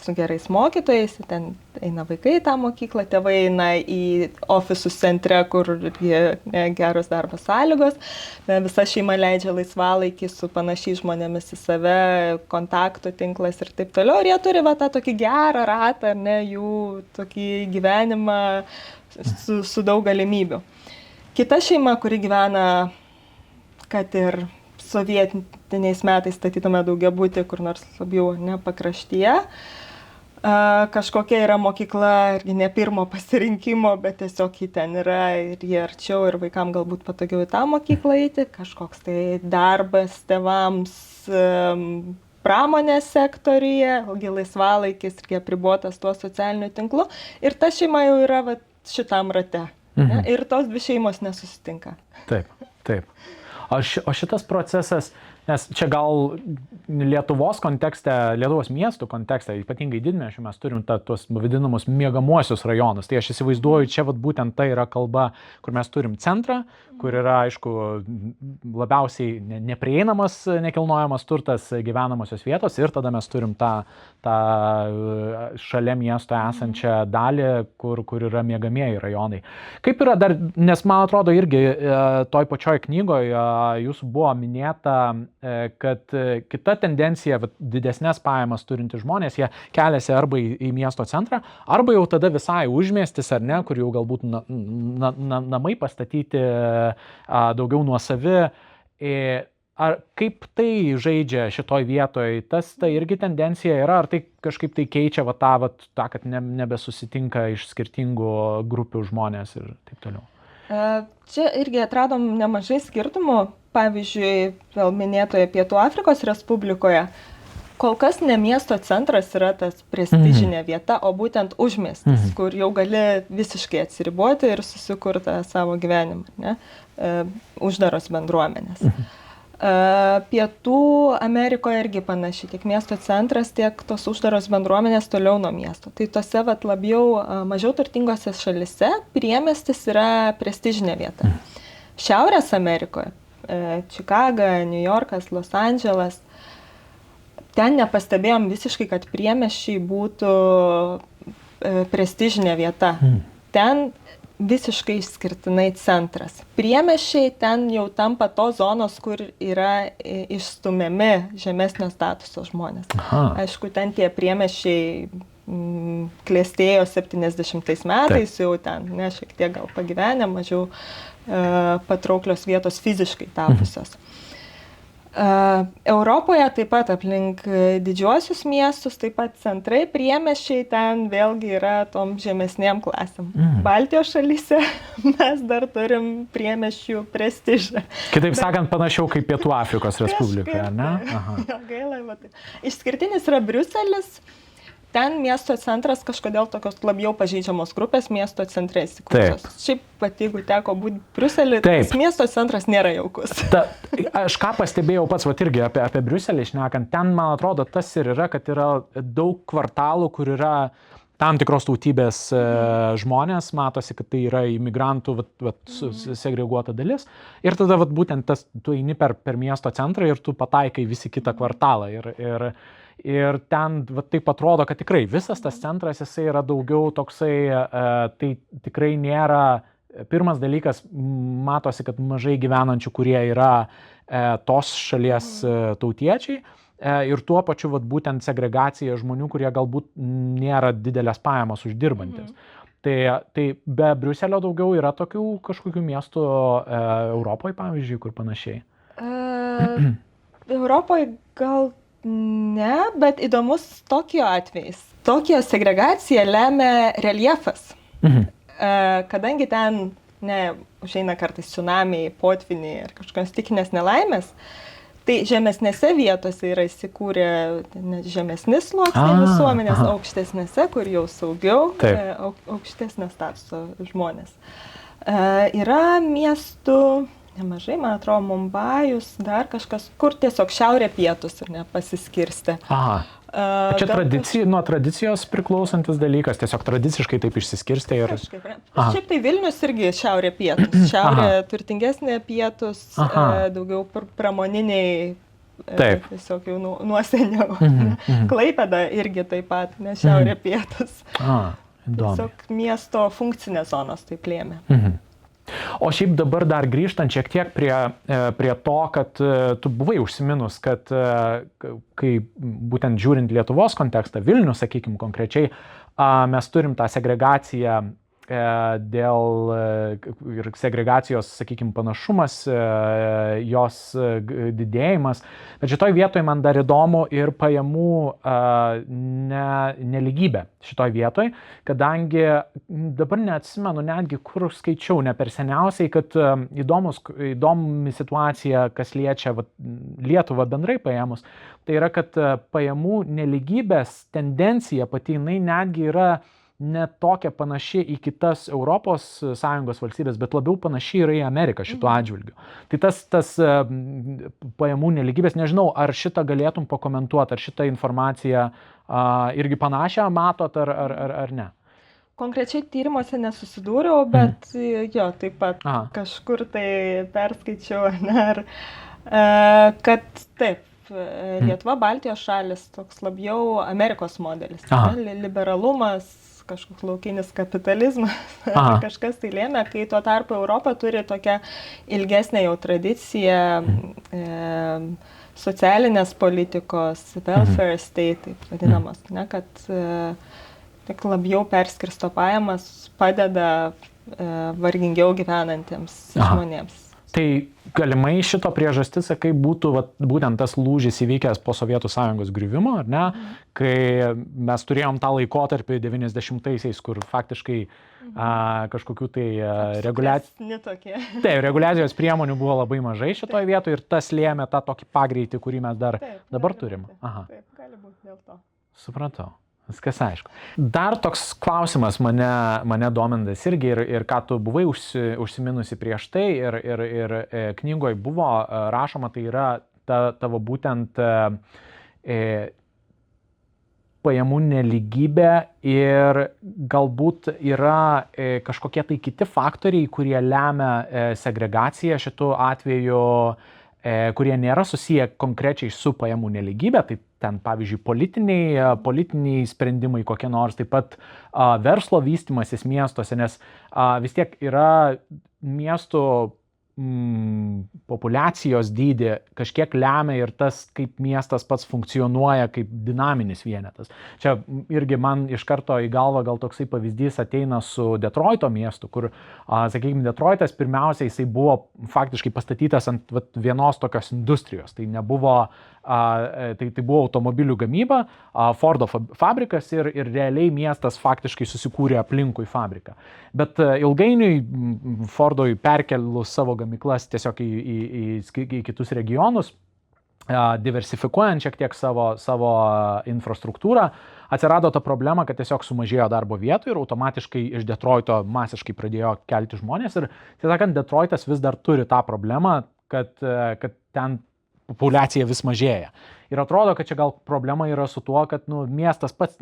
su gerais mokytojais, ten eina vaikai į tą mokyklą, tėvai eina į ofisus centre, kur geros darbo sąlygos, visa šeima leidžia laisvalaikį su panašiais žmonėmis į save, kontaktų tinklas ir taip toliau, ir jie turi tą tokį gerą ratą, jų tokį gyvenimą su daug galimybių. Kita šeima, kuri gyvena, kad ir sovietiniais metais statytume daugiabutį, kur nors labiau pakraštyje. Kažkokia yra mokykla, irgi ne pirmo pasirinkimo, bet tiesiog ji ten yra ir jie arčiau ir vaikams galbūt patogiau į tą mokyklą eiti. Kažkoks tai darbas tėvams pramonės sektoriuje, ilgi laisvalaikis ir apribotas tuo socialiniu tinklu. Ir ta šeima jau yra šitam rate. Ir tos dvi šeimos nesusitinka. Taip. O šitas procesas, nes čia gal Lietuvos kontekste, Lietuvos miestų kontekste, ypatingai didmiesčių, mes turim tuos vadinamus miegamuosius rajonus. Tai aš įsivaizduoju, čia būtent tai yra kalba, kur mes turim centrą, kur yra, aišku, labiausiai neprieinamas nekilnojamas turtas gyvenamosios vietos ir tada mes turim tą šalia miesto esančią dalį, kur yra miegamieji rajonai. Kaip yra dar, nes man atrodo irgi toj pačioj knygoje jūsų buvo minėta, kad kita tendencija, didesnės pajamas turintys žmonės, jie keliasi arba į miesto centrą, arba jau tada visai užmiestis, ar ne, kur jau galbūt namai pastatyti daugiau nuosavi. Ar kaip tai žaidžia šitoj vietoj, tai irgi tendencija yra, ar tai kažkaip tai keičia tą, kad nebesusitinka iš skirtingų grupių žmonės ir taip toliau? Čia irgi atradom nemažai skirtumų. Pavyzdžiui, vėl minėtoje Pietų Afrikos Respublikoje, kol kas ne miesto centras yra tas prestižinė vieta, o būtent užmiestis, kur jau gali visiškai atsiriboti ir susikurti savo gyvenimą, uždaros bendruomenės. Pietų Amerikoje irgi panašiai, tiek miesto centras, tiek tos uždaros bendruomenės toliau nuo miesto. Tai tose mažiau turtingose šalise priemiestis yra prestižinė vieta. Šiaurės Amerikoje, Čikaga, New Yorkas, Los Andželas, ten nepastebėjom visiškai, kad priemiesčiai būtų prestižinė vieta. Ten visiškai išskirtinai centras. Priemiesčiai ten jau tampa tos zonos, kur yra išstumiami žemesnio statuso žmonės. Aišku, ten tie priemiesčiai klestėjo 70 metais, jau ten, šiek tiek gal pagyvenę, mažiau patrauklios vietos fiziškai tapusios. Europoje taip pat aplink didžiuosius miestus, taip pat centrai, priemiesčiai ten vėlgi yra tom žemesnėm klasėm. Baltijos šalyse mes dar turim priemiesčių prestižą. Kitaip sakant, panašiau kaip Pietų Afrikos Respublikoje, ar ne? Gaila, išskirtinis yra Briuselis. Ten miesto centras kažkodėl tokios labiau pažeidžiamos grupės miesto centre įsikūrusios. Šiaip pat, jeigu teko būti Briuselį, tas miesto centras nėra jaukus. Aš ką pastebėjau pats, irgi apie Briuselį šnekant, ten, man atrodo, tas ir yra, kad yra daug kvartalų, kur yra tam tikros tautybės žmonės, matosi, kad tai yra imigrantų segreguota dalis. Ir tada būtent tu eini per miesto centrą ir tu pataikai visi kitą kvartalą. Ir ten taip atrodo, kad tikrai visas tas centras, jisai yra daugiau toksai, tai tikrai nėra, pirmas dalykas, matosi, kad mažai gyvenančių, kurie yra tos šalies tautiečiai. Ir tuo pačiu būtent segregacija žmonių, kurie galbūt nėra didelės pajamos uždirbantis. Tai be Briuselio daugiau yra tokių kažkokių miestų Europoje, pavyzdžiui, kur panašiai? Europoje gal ne, bet įdomus Tokijo atvejis. Tokijo segregaciją lemia reljefas. Kadangi ten užeina kartais tsunamiai, potviniai ar kažkokios stichinės nelaimės, tai žemesnėse vietose yra įsikūrę žemesni sluoksniai visuomenės, aukštesnėse, kur jau saugiau, aukštesnio statuso žmonės. Yra miestų nemažai, man atrodo, Mumbajus, dar kažkas, kur tiesiog šiaurė pietus ir pasiskirstė. Čia nuo tradicijos priklausantis dalykas, tiesiog tradiciškai taip išsiskirstė ir... Šiaip tai Vilnius irgi šiaurė pietus. Šiaurė turtingesnė pietus, daugiau pramoniniai, tiesiog jau nuo Klaipėda irgi taip pat, ne šiaurė pietus. Tiesiog miesto funkcinės zonos taip lėmė. O šiaip dabar dar grįžtant šiek tiek prie to, kad tu buvai užsiminus, kad kai būtent žiūrint Lietuvos kontekstą, Vilnius, sakykime konkrečiai, mes turim tą segregaciją dėl ir segregacijos, sakykime, panašumas, jos didėjimas. Bet šitoj vietoj man dar įdomu ir pajamų neligybė šitoj vietoj, kadangi dabar neatsimenu netgi, kur skaičiau, ne per seniausiai, kad įdomi situacija, kas liečia Lietuvą bendrai paėmus, tai yra, kad pajamų neligybės tendencija pati jinai netgi yra ne tokia panaši į kitas ES valstybės, bet labiau panaši yra į Ameriką šituo atžvilgiu. Tai tas pajamų neligybės, nežinau, ar šitą galėtum pakomentuoti, ar šitą informaciją irgi panašią matot, ar ne? Konkrečiai tyrimuose nesusidūriau, bet jo, taip pat kažkur tai perskaičiau, kad taip, Lietuva, Baltijos šalis, toks labiau Amerikos modelis, liberalumas, kažkoks laukinis kapitalizmas, kažkas tai lėmė, kai tuo tarpu Europa turi tokią ilgesnę jau tradiciją socialinės politikos, welfare state, taip vadinamas, kad tik labiau perskirsto pajamas padeda vargingiau gyvenantiems žmonėms. Tai galimai šito priežastis, kai būtų būtent tas lūžis įvykęs po Sovietų Sąjungos griuvimo, ar ne, kai mes turėjom tą laikotarpį 90-aisiais, kur faktiškai kažkokių tai reguliacijos priemonių buvo labai mažai šitoj vietoje ir tas lėmė tą tokį pagreitį, kurį mes dabar turim. Taip, gali būti dėl to. Supratau. Viskas aišku. Dar toks klausimas mane domindas irgi ir ką tu buvai užsiminusi prieš tai ir knygoje buvo rašoma, tai yra tavo būtent pajamų nelygybė ir galbūt yra kažkokie tai kiti faktoriai, kurie lemia segregaciją šitų atveju, kurie nėra susiję konkrečiai su pajamų nelygybė, tai ten, pavyzdžiui, politiniai sprendimai kokie nors, taip pat verslo vystymasis miestuose, nes vis tiek yra miestų populiacijos dydį kažkiek lemia ir tas, kaip miestas pats funkcionuoja kaip dinaminis vienetas. Čia irgi man iš karto į galvą gal toksai pavyzdys ateina su Detroito miestu, kur, sakykime, Detroitas pirmiausia jisai buvo faktiškai pastatytas ant vienos tokios industrijos. Tai nebuvo, tai buvo automobilių gamyba, Fordo fabrikas ir realiai miestas faktiškai susikūrė aplinkui fabriką. Bet ilgainiui Fordui perkelus savo gamyklas tiesiog į kitus regionus, diversifikuojant šiek tiek savo infrastruktūrą, atsirado ta problema, kad tiesiog sumažėjo darbo vietų ir automatiškai iš Detroito masiškai pradėjo kelti žmonės. Ir, tiesą sakant, Detroitas vis dar turi tą problemą, kad ten populiacija vis mažėja. Ir atrodo, kad čia gal problema yra su tuo, kad miestas pats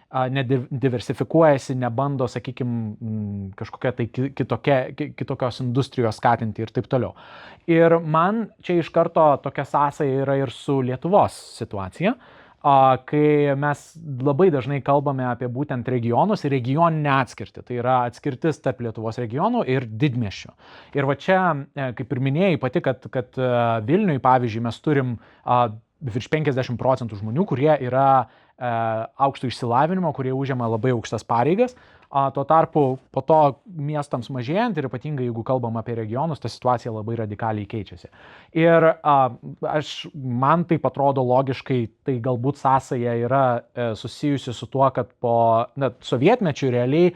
nediversifikuojasi, nebando, sakykime, kažkokią tai kitokios industrijos skatinti ir taip toliau. Ir man čia iš karto tokia sąsaja yra ir su Lietuvos situacija, kai mes labai dažnai kalbame apie būtent regionus ir regioninę atskirtį. Tai yra atskirtis tarp Lietuvos regionų ir didmiesčių. Ir va čia, kaip ir minėjai pati, kad Vilniui, pavyzdžiui, mes turim virš 50% žmonių, kurie yra aukšto išsilavinimo, kurie užima labai aukštas pareigas. Tuo tarpu po to miestams mažėjant ir ypatingai jeigu kalbam apie regionus, ta situacija labai radikaliai keičiasi. Ir man taip atrodo logiškai, tai galbūt sąsaja yra susijusi su tuo, kad po sovietmečių realiai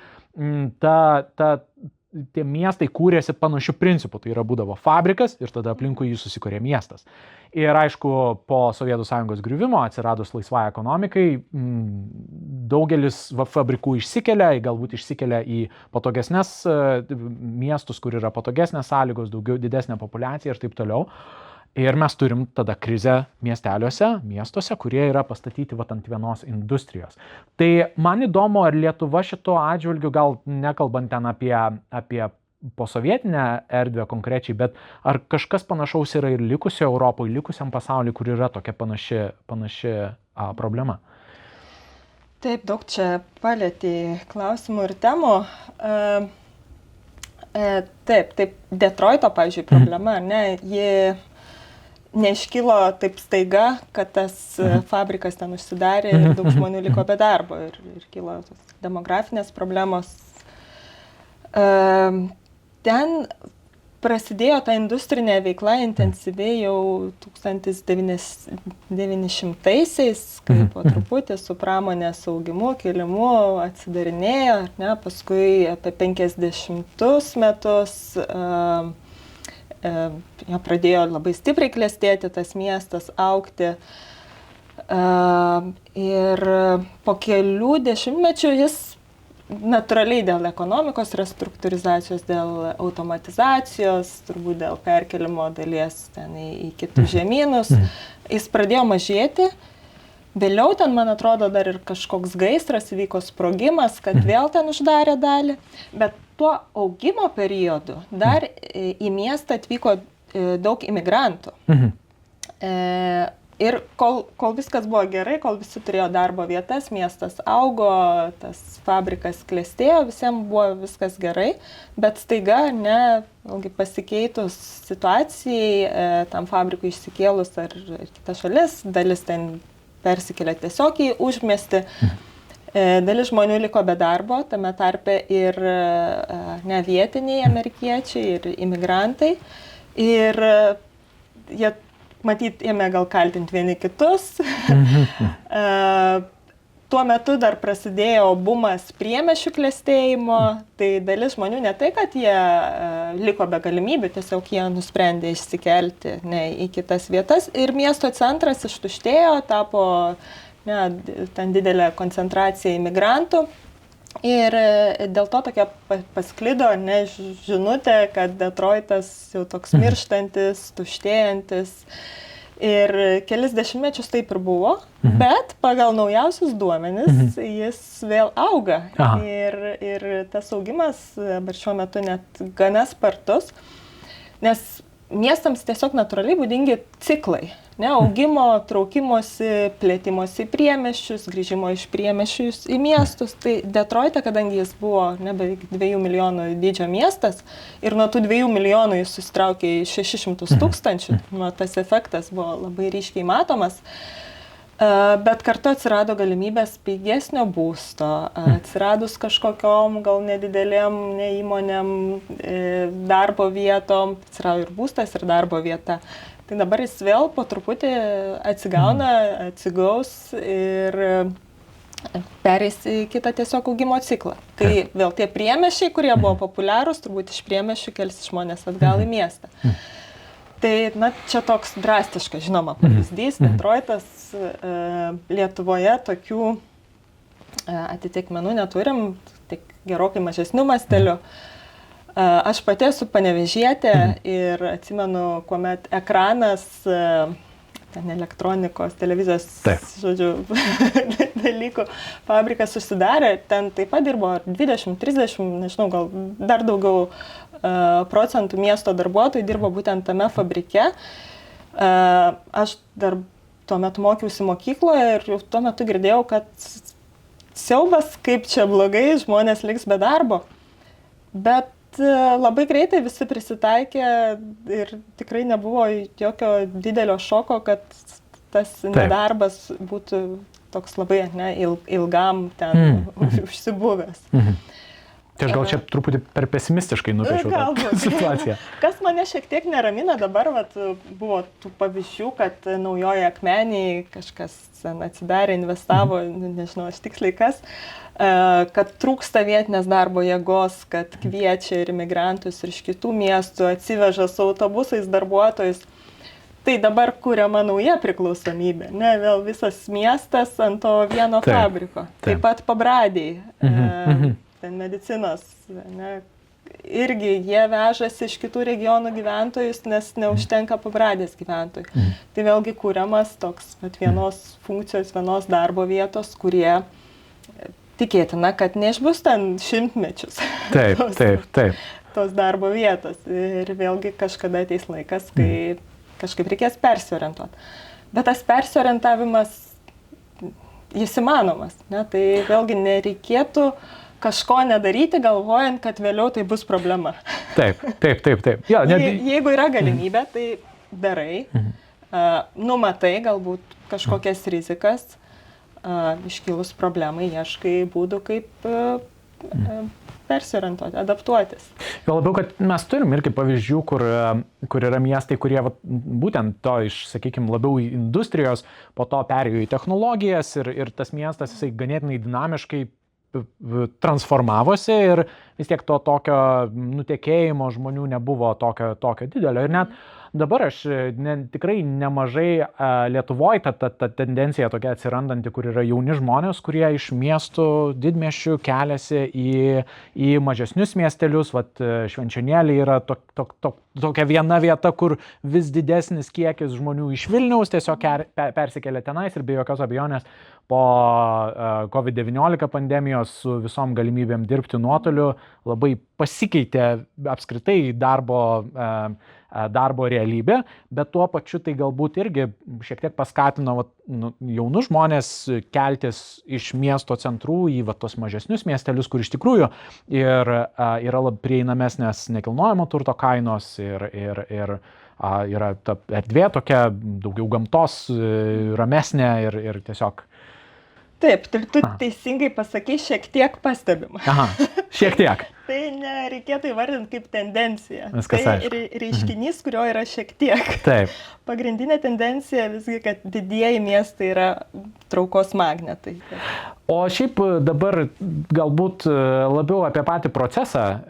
tie miestai kūrėsi panašių principų. Tai yra būdavo fabrikas ir tada aplinkui jį susikūrė miestas. Ir aišku, po Sovietų Sąjungos griuvimo atsiradus laisvai ekonomikai, daugelis fabrikų galbūt išsikelia į patogesnes miestus, kur yra patogesnės sąlygos, daugiau didesnė populiacija ir taip toliau. Ir mes turim tada krizę miestuose, kurie yra pastatyti ant vienos industrijos. Tai man įdomu, ar Lietuva šito atžvilgiu, gal nekalbant ten apie posovietinę erdvę konkrečiai, bet ar kažkas panašaus yra ir likusio Europoje, likusiam pasauliu, kur yra tokia panaši problema? Taip, daug čia palėtė klausimų ir temų. Taip, Detroito, pavyzdžiui, problema, ne, ji neiškilo taip staiga, kad tas fabrikas ten užsidarė ir daug žmonių liko be darbo ir kilo demografinės problemos. Ten prasidėjo ta industrinė veikla intensyviai jau 1900-aisiais, kai po truputį su pramonės augimu, kilimu atsidarinėjo, ne, paskui apie 50 metus pradėjo labai stipriai klestėti tas miestas, augti. Ir po kelių dešimtmečių jis natūraliai dėl ekonomikos restruktūrizacijos, dėl automatizacijos, turbūt dėl perkelimo dalies ten į kitus žemynus, jis pradėjo mažėti. Vėliau ten, man atrodo, dar ir kažkoks gaisras, įvyko sprogimas, kad vėl ten uždarė dalį. Bet tuo augimo periodu dar į miestą atvyko daug imigrantų. Ir kol viskas buvo gerai, kol visi turėjo darbo vietas, miestas augo, tas fabrikas klestėjo, visiems buvo viskas gerai. Bet staiga, pasikeitus situacijai, tam fabrikui išsikėlus ar kita šalis, dalis ten persikėlė tiesiog į užmiestį. Dalis žmonių liko be darbo, tame tarpe ir vietiniai amerikiečiai ir imigrantai. Ir jie, matyt, ėmė gal kaltinti vieni kitus. Tuo metu dar prasidėjo bumas priemiesčių klestėjimo, tai dalis žmonių ne tai, kad jie liko be galimybių, tiesiog jie nusprendė išsikelti į kitas vietas ir miesto centras ištuštėjo, tapo ten didelė koncentracija imigrantų ir dėl to tokia pasklido žinutė, kad Detroitas jau toks mirštantis, tuštėjantis. Ir kelis dešimtmečius taip ir buvo, bet pagal naujausius duomenis jis vėl auga. Ir tas augimas šiuo metu net gana spartus, nes miestams tiesiog natūraliai būdingi ciklai. Augimo, traukimosi, plėtimosi į priemiesčius, grįžimo iš priemiesčių į miestus. Tai Detroite, kadangi jis buvo beveik 2 milijonų dydžio miestas ir nuo tų 2 milijonų jis susitraukė į 600 tūkstančių, tas efektas buvo labai ryškiai matomas. Bet kartu atsirado galimybės pigesnio būsto, atsiradus kažkokiom gal nedidelėm įmonėm, darbo vietom, atsirado ir būstas, ir darbo vieta. Tai dabar jis vėl po truputį atsigauna, atsigaus ir pereis į kitą tiesiog augimo ciklą. Tai vėl tie priemiesčiai, kurie buvo populiarūs, turbūt iš priemiesčių kelsis žmonės atgal į miestą. Tai, čia toks drastiškas, žinoma, pavyzdys. Detroitas, Lietuvoje tokių atitikmenų neturim, tik gerokai mažesnių mastelių. Aš pati esu panevėžietė ir atsimenu, kuomet ekranas ten elektronikos, televizijos, Taip. žodžiu, dalykų fabrikas užsidarė, ten taip pat dirbo 20, 30, nežinau, gal dar daugiau procentų miesto darbuotojų dirbo būtent tame fabrike. Aš dar tuo metu mokiausi mokykloje ir jau tuo metu girdėjau, kad siaubas, kaip čia blogai, žmonės liks be darbo. Bet labai greitai visi prisitaikė ir tikrai nebuvo jokio didelio šoko, kad tas nedarbas būtų toks labai ilgam ten užsibuvęs. Tai aš gal čia truputį per pesimistiškai nupiešiau tą situaciją. Kas mane šiek tiek neramina dabar, buvo tų pavyzdžių, kad Naujoje Akmenėje kažkas atsidarė, investavo, nežinau, aš tiksliai kas, kad trūksta vietinės darbo jėgos, kad kviečia ir imigrantus ir iš kitų miestų, atsiveža su autobusais darbuotojus. Tai dabar kuriama nauja priklausomybė, ne, vėl visas miestas ant to vieno fabriko. Taip pat Pabradėje. Ten medicinos, ne, irgi jie vežasi iš kitų regionų gyventojus, nes neužtenka Pabradės gyventojų. Tai vėlgi kūriamas toks vienos funkcijos, vienos darbo vietos, kurie tikėtina, kad neišbus ten šimtmečius. Taip. Tos darbo vietos. Ir vėlgi kažkada ateis laikas, kai kažkaip reikės persiorientuoti. Bet tas persiorientavimas, jis įmanomas. Ne? Tai vėlgi nereikėtų kažko nedaryti, galvojant, kad vėliau tai bus problema. Taip. Ja, Jeigu yra galimybė, tai darai, numatai galbūt kažkokias rizikas, iškilus problemai, ieškai būdų, kaip persiorientuoti, adaptuotis. Jo labiau, kad mes turim irgi pavyzdžių, kur yra miestai, kurie būtent to iš, sakykime, labiau industrijos, po to perėjo į technologijas ir tas miestas, jisai ganėtinai dinamiškai transformavosi ir vis tiek to tokio nutekėjimo žmonių nebuvo tokio didelio. Ir net dabar aš tikrai nemažai Lietuvoje ta tendencija tokia atsirandanti, kur yra jauni žmonės, kurie iš miestų, didmiesčių keliasi į mažesnius miestelius. Švenčionėliai yra tokia viena vieta, kur vis didesnis kiekis žmonių iš Vilniaus tiesiog persikelia tenais ir be jokios abejonės po COVID-19 pandemijos su visom galimybėm dirbti nuotoliu labai pasikeitė apskritai darbo realybė, bet tuo pačiu tai galbūt irgi šiek tiek paskatino jaunus žmonės keltis iš miesto centrų į tos mažesnius miestelius, kur iš tikrųjų yra labai prieinamesnės nekilnojamo turto kainos ir yra ta erdvė tokia daugiau gamtos, ramesnė ir tiesiog. Taip, tu teisingai pasakai, šiek tiek pastebima. Aha, šiek tiek. Tai nereikėtų įvardinti kaip tendencija. Viskas tai aišku. Reiškinys, kurio yra šiek tiek. Taip. Pagrindinė tendencija visgi, kad didieji miestai yra traukos magnetai. O šiaip dabar galbūt labiau apie patį procesą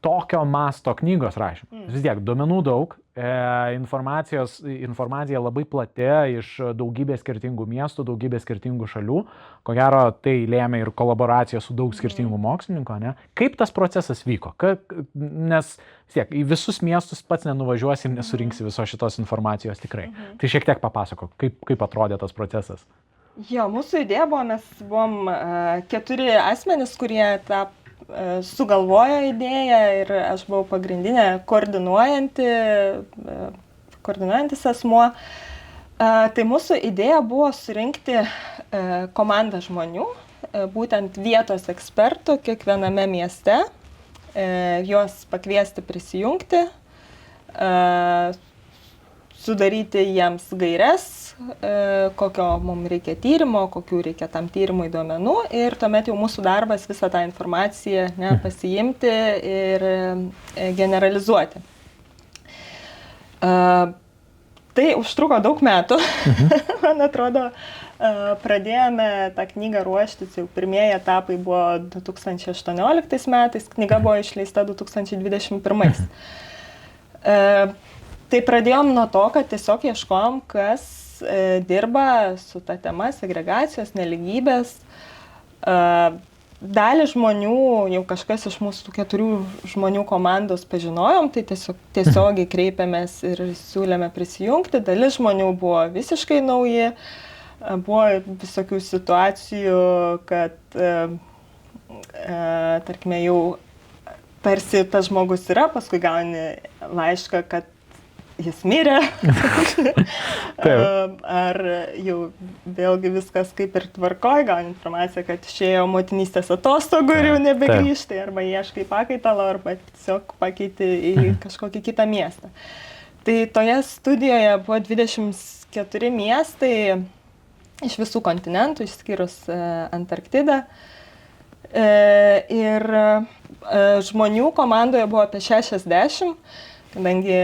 tokio masto knygos rašymo. Vis tiek, duomenų daug, informacija labai plati iš daugybės skirtingų miestų, daugybės skirtingų šalių. Ko gero, tai lėmė ir kolaboracija su daug skirtingų mokslininkų, ne? Kaip tas procesas vyko? Nes į visus miestus pats nenuvažiuosi ir nesurinksi visos šitos informacijos tikrai. Tai šiek tiek papasakok, kaip atrodė tas procesas. Jo, mūsų idėja buvo, mes buvom 4 asmenys, kurie tą sugalvojo idėją ir aš buvau pagrindinė koordinuojantis asmuo. Tai mūsų idėja buvo surinkti komandą žmonių, būtent vietos ekspertų kiekviename mieste, juos pakviesti prisijungti, sudaryti jiems gaires, kokio mums reikia tyrimo, kokių reikia tam tyrimui duomenų ir tuomet jau mūsų darbas visą tą informaciją pasiimti ir generalizuoti. Tai užtruko daug metų, man atrodo, pradėjome tą knygą ruoštis, jau pirmieji etapai buvo 2018 metais, knyga buvo išleista 2021. Tai pradėjom nuo to, kad tiesiog ieškojom, kas dirba su ta tema segregacijos, nelygybės, dalį žmonių, jau kažkas iš mūsų 4 žmonių komandos pažinojom, tai tiesiogiai kreipėmės ir siūlėme prisijungti. Dalis žmonių buvo visiškai nauji, buvo visokių situacijų, kad, tarkime, jau tarsi tas žmogus yra, paskui gauni laišką, kad jis mirė, ar jau vėlgi viskas kaip ir tvarkoj, gauni informaciją, kad išėjo motinystės atostogų ir jau nebegrįžtai, arba ieškai pakaitalo, arba tiesiog pakeiti į kažkokį kitą miestą. Tai toje studijoje buvo 24 miestai iš visų kontinentų, išskyrus Antarktidą. Ir žmonių komandoje buvo apie 60, kadangi,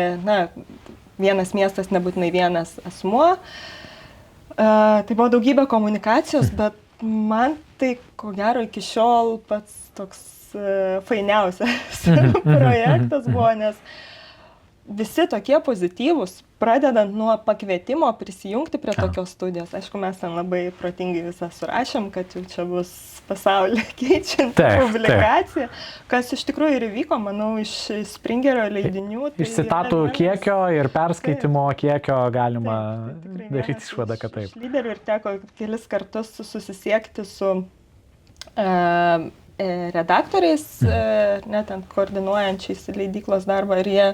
vienas miestas nebūtinai vienas asmuo. Tai buvo daugybė komunikacijos, bet man tai, ko gero, iki šiol pats toks fainiausias projektas buvo, nes visi tokie pozityvūs, pradedant nuo pakvietimo prisijungti prie tokios studijos. Aišku, mes ten labai protingai visą surašėm, kad jau čia bus pasaulį keičianti publikacija, kas iš tikrųjų ir įvyko, manau, iš Springerio leidinių. Iš citatų kiekio ir perskaitimo kiekio galima daryti išvadą, kad taip. Iš lyderių ir teko kelis kartus susisiekti su redaktoriais, ten koordinuojančiais leidyklos darbą, ir jie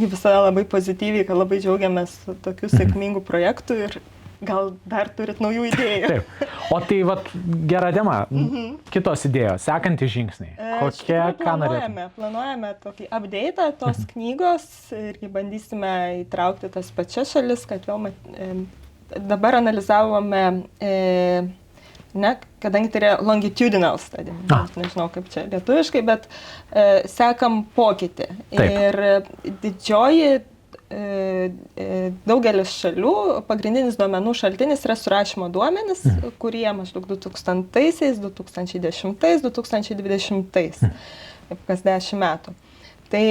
visada labai pozityviai, kad labai džiaugiamės tokių sėkmingų projektų ir gal dar turit naujų idėjų. Taip. O tai gera tema. Kitos idėjos, sekantys žingsniai. Kokie, ką norėtume? Planuojame tokį update'ą tos knygos ir bandysime įtraukti tas pačias šalis, kad vėl dabar analizavome kadangi tai yra longitudinal study, nežinau kaip čia lietuviškai, bet sekam pokytį. Ir didžioji daugelis šalių pagrindinis duomenų šaltinis yra surašymo duomenys, kurie maždaug 2000-aisiais, 2010-ais, 2020-ais, kaip kas 10 metų. Tai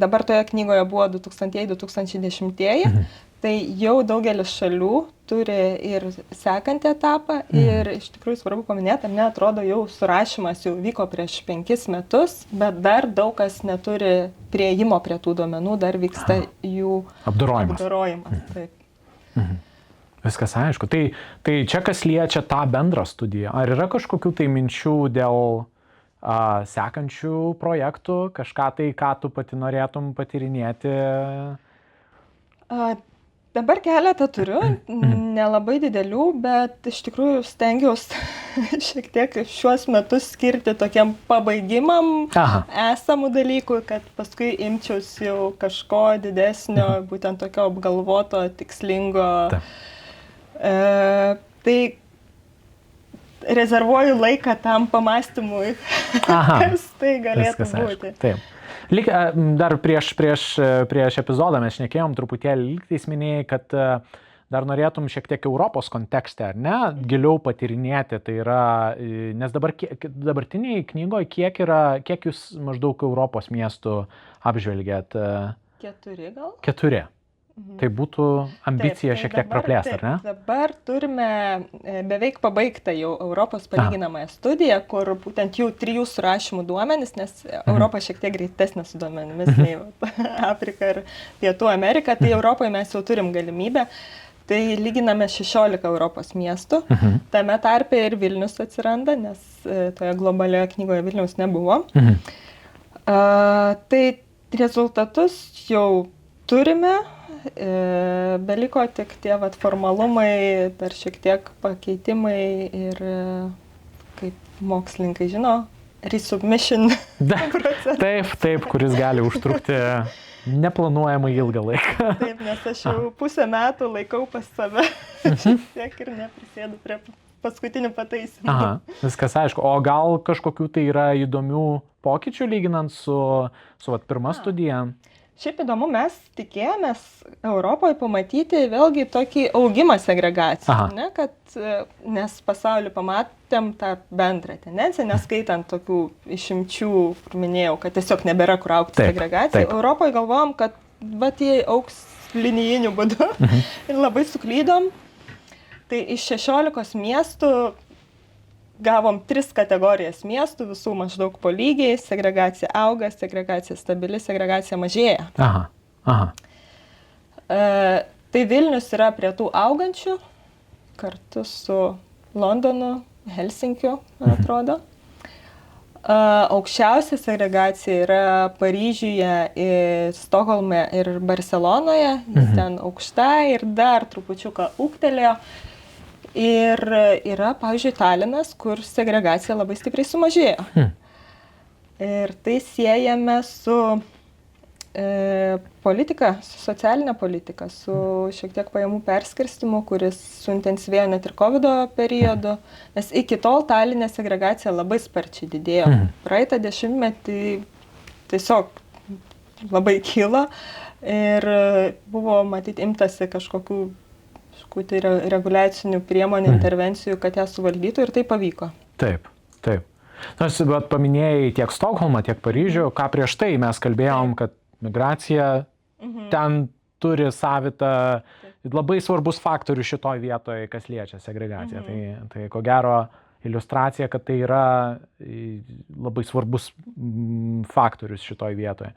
dabar toje knygoje buvo 2000-2010-ieji, tai jau daugelis šalių turi ir sekantį etapą ir iš tikrųjų svarbu paminėti, atrodo jau surašymas jau vyko prieš 5 metus, bet dar daug kas neturi prieimo prie tų duomenų, dar vyksta jų apdorojimas. Taip. Viskas aišku. Tai čia kas liečia tą bendrą studiją. Ar yra kažkokių tai minčių dėl sekančių projektų, kažką tai, ką tu pati norėtum patyrinėti? Dabar keletą turiu, nelabai didelių, bet iš tikrųjų stengiausi šiek tiek šiuos metus skirti tokiam pabaigimam esamų dalykų, kad paskui imčiausi jau kažko didesnio, būtent tokio apgalvoto, tikslingo. Tai rezervuoju laiką tam pamastymui, kas tai galėtų būti. Taip. Dar prieš epizodą mes šnekėjom truputėlį, lygtais minėjai, kad dar norėtum šiek tiek Europos kontekste, ar ne, giliau patyrinėti, tai yra, nes dabartiniai knygoje kiek jūs maždaug Europos miestų apžvelgėt? 4 gal? 4. Tai būtų ambicija šiek tiek praplėsti, ar ne? Dabar turime beveik pabaigtą jau Europos palyginamąją studiją, kur būtent jau 3 surašymų duomenys, nes Europa šiek tiek greitesnė su duomenimis nei Afrika ir Pietų Amerika, tai Europoje mes jau turim galimybę. Tai lyginame 16 Europos miestų, tame tarpe ir Vilnius atsiranda, nes toje globalioje knygoje Vilniaus nebuvo. Tai rezultatus jau turime. Beliko tik tie formalumai, dar šiek tiek pakeitimai ir, kaip mokslininkai žino, resubmission procesas. Taip, kuris gali užtrukti neplanuojamai ilgą laiką. Taip, nes aš jau pusę metų laikau pas save, šiek tiek ir neprisėdu prie paskutinių pataisymų. Viskas aišku. O gal kažkokių tai yra įdomių pokyčių lyginant su pirma studija? Šiaip įdomu, mes tikėjomės Europoje pamatyti vėlgi tokį augimą segregaciją, nes pasaulį pamatėm tą bendrą tendenciją, neskaitant tokių išimčių, kur minėjau, kad tiesiog nebėra kur augti segregacija. Europoje galvojom, kad jie augs linijiniu būdu ir labai suklydom. Tai iš 16 miestų gavom 3 kategorijas miestų, visų maždaug po lygiai, segregacija auga, segregacija stabili, segregacija mažėja. Aha. Tai Vilnius yra prie tų augančių, kartu su Londonu, Helsinkiu, man atrodo. Aukščiausia segregacija yra Paryžiuje, Stokholme ir Barcelonoje, ten aukšta ir dar trupučiuką ūgtelėjo. Ir yra, pavyzdžiui, Talinas, kur segregacija labai stipriai sumažėjo. Ir tai siejame su politika, su socialinė politika, su šiek tiek pajamų perskirstimu, kuris suintensyvėjo net ir COVID periodu, nes iki tol Taline segregacija labai sparčiai didėjo. Praeitą dešimtmetį tiesiog labai kilo ir buvo matyti imtasi kažkokių tai reguliacinių priemonių, intervencijų, kad ją suvaldytų ir tai pavyko. Taip. Nors, bet paminėjai tiek Stokholmą, tiek Paryžių, ką prieš tai mes kalbėjom, kad migracija ten turi savitą, labai svarbus faktorius šitoj vietoje, kas liečia segregaciją. Tai ko gero iliustracija, kad tai yra labai svarbus faktorius šitoj vietoje.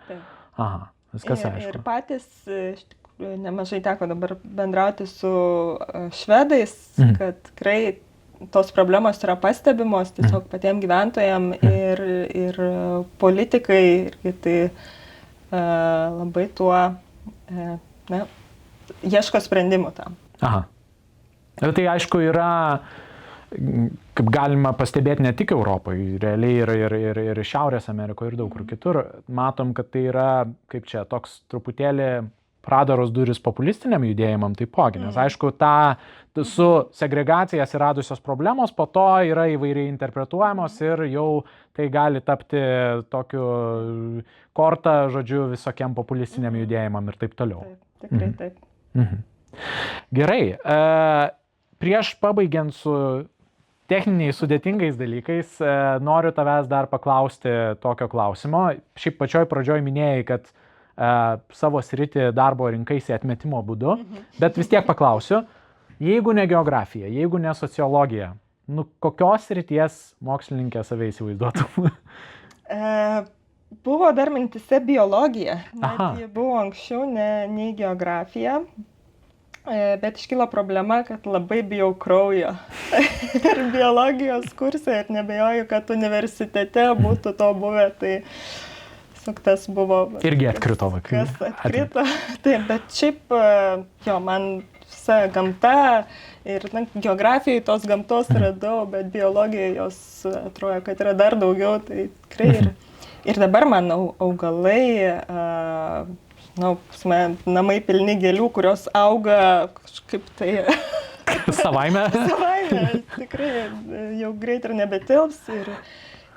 Aha, viskas aišku. Ir patys, nemažai teko dabar bendrauti su švedais, kad tikrai tos problemos yra pastebimos tiesiog patiems gyventojams ir politikai, irgi tai labai tuo ieško sprendimų tam. Aha. Ir tai aišku yra, kaip galima pastebėti ne tik Europoje, realiai ir Šiaurės Amerikoje ir daug kur kitur. Matom, kad tai yra, kaip čia, toks truputėlį pradaros duris populistiniam judėjimam taipogi, nes aišku, su segregacija atsiradusios problemos po to yra įvairiai interpretuojamos ir jau tai gali tapti tokiu kortą, žodžiu, visokiam populistiniam judėjimam ir taip toliau. Taip, tikrai taip. Gerai, prieš pabaigiant su techniniais sudėtingais dalykais, noriu tavęs dar paklausti tokio klausimo. Šiaip pačioj pradžioj minėjai, kad savo sritį darbo rinkaisi atmetimo būdu, bet vis tiek paklausiu, jeigu ne geografija, jeigu ne sociologija, kokios srities mokslininkė save įsivaizduotum? Buvo dar mintise biologija, net ji buvo anksčiau, nei geografija, bet iškilo problema, kad labai bijau kraujo ir biologijos kursai ir nebejoju, kad universitete būtų to buvę, tai tas buvo... Irgi atkrito vaikai. Kas atkrito. Taip, bet šiaip, man visa gamta ir geografijoje tos gamtos radau, bet biologijoje jos atrodo, kad yra dar daugiau, tai tikrai ir dabar man augalai, namai pilni gėlių, kurios auga kažkaip tai... Savaime? Savaime, tikrai jau greit ir nebetilps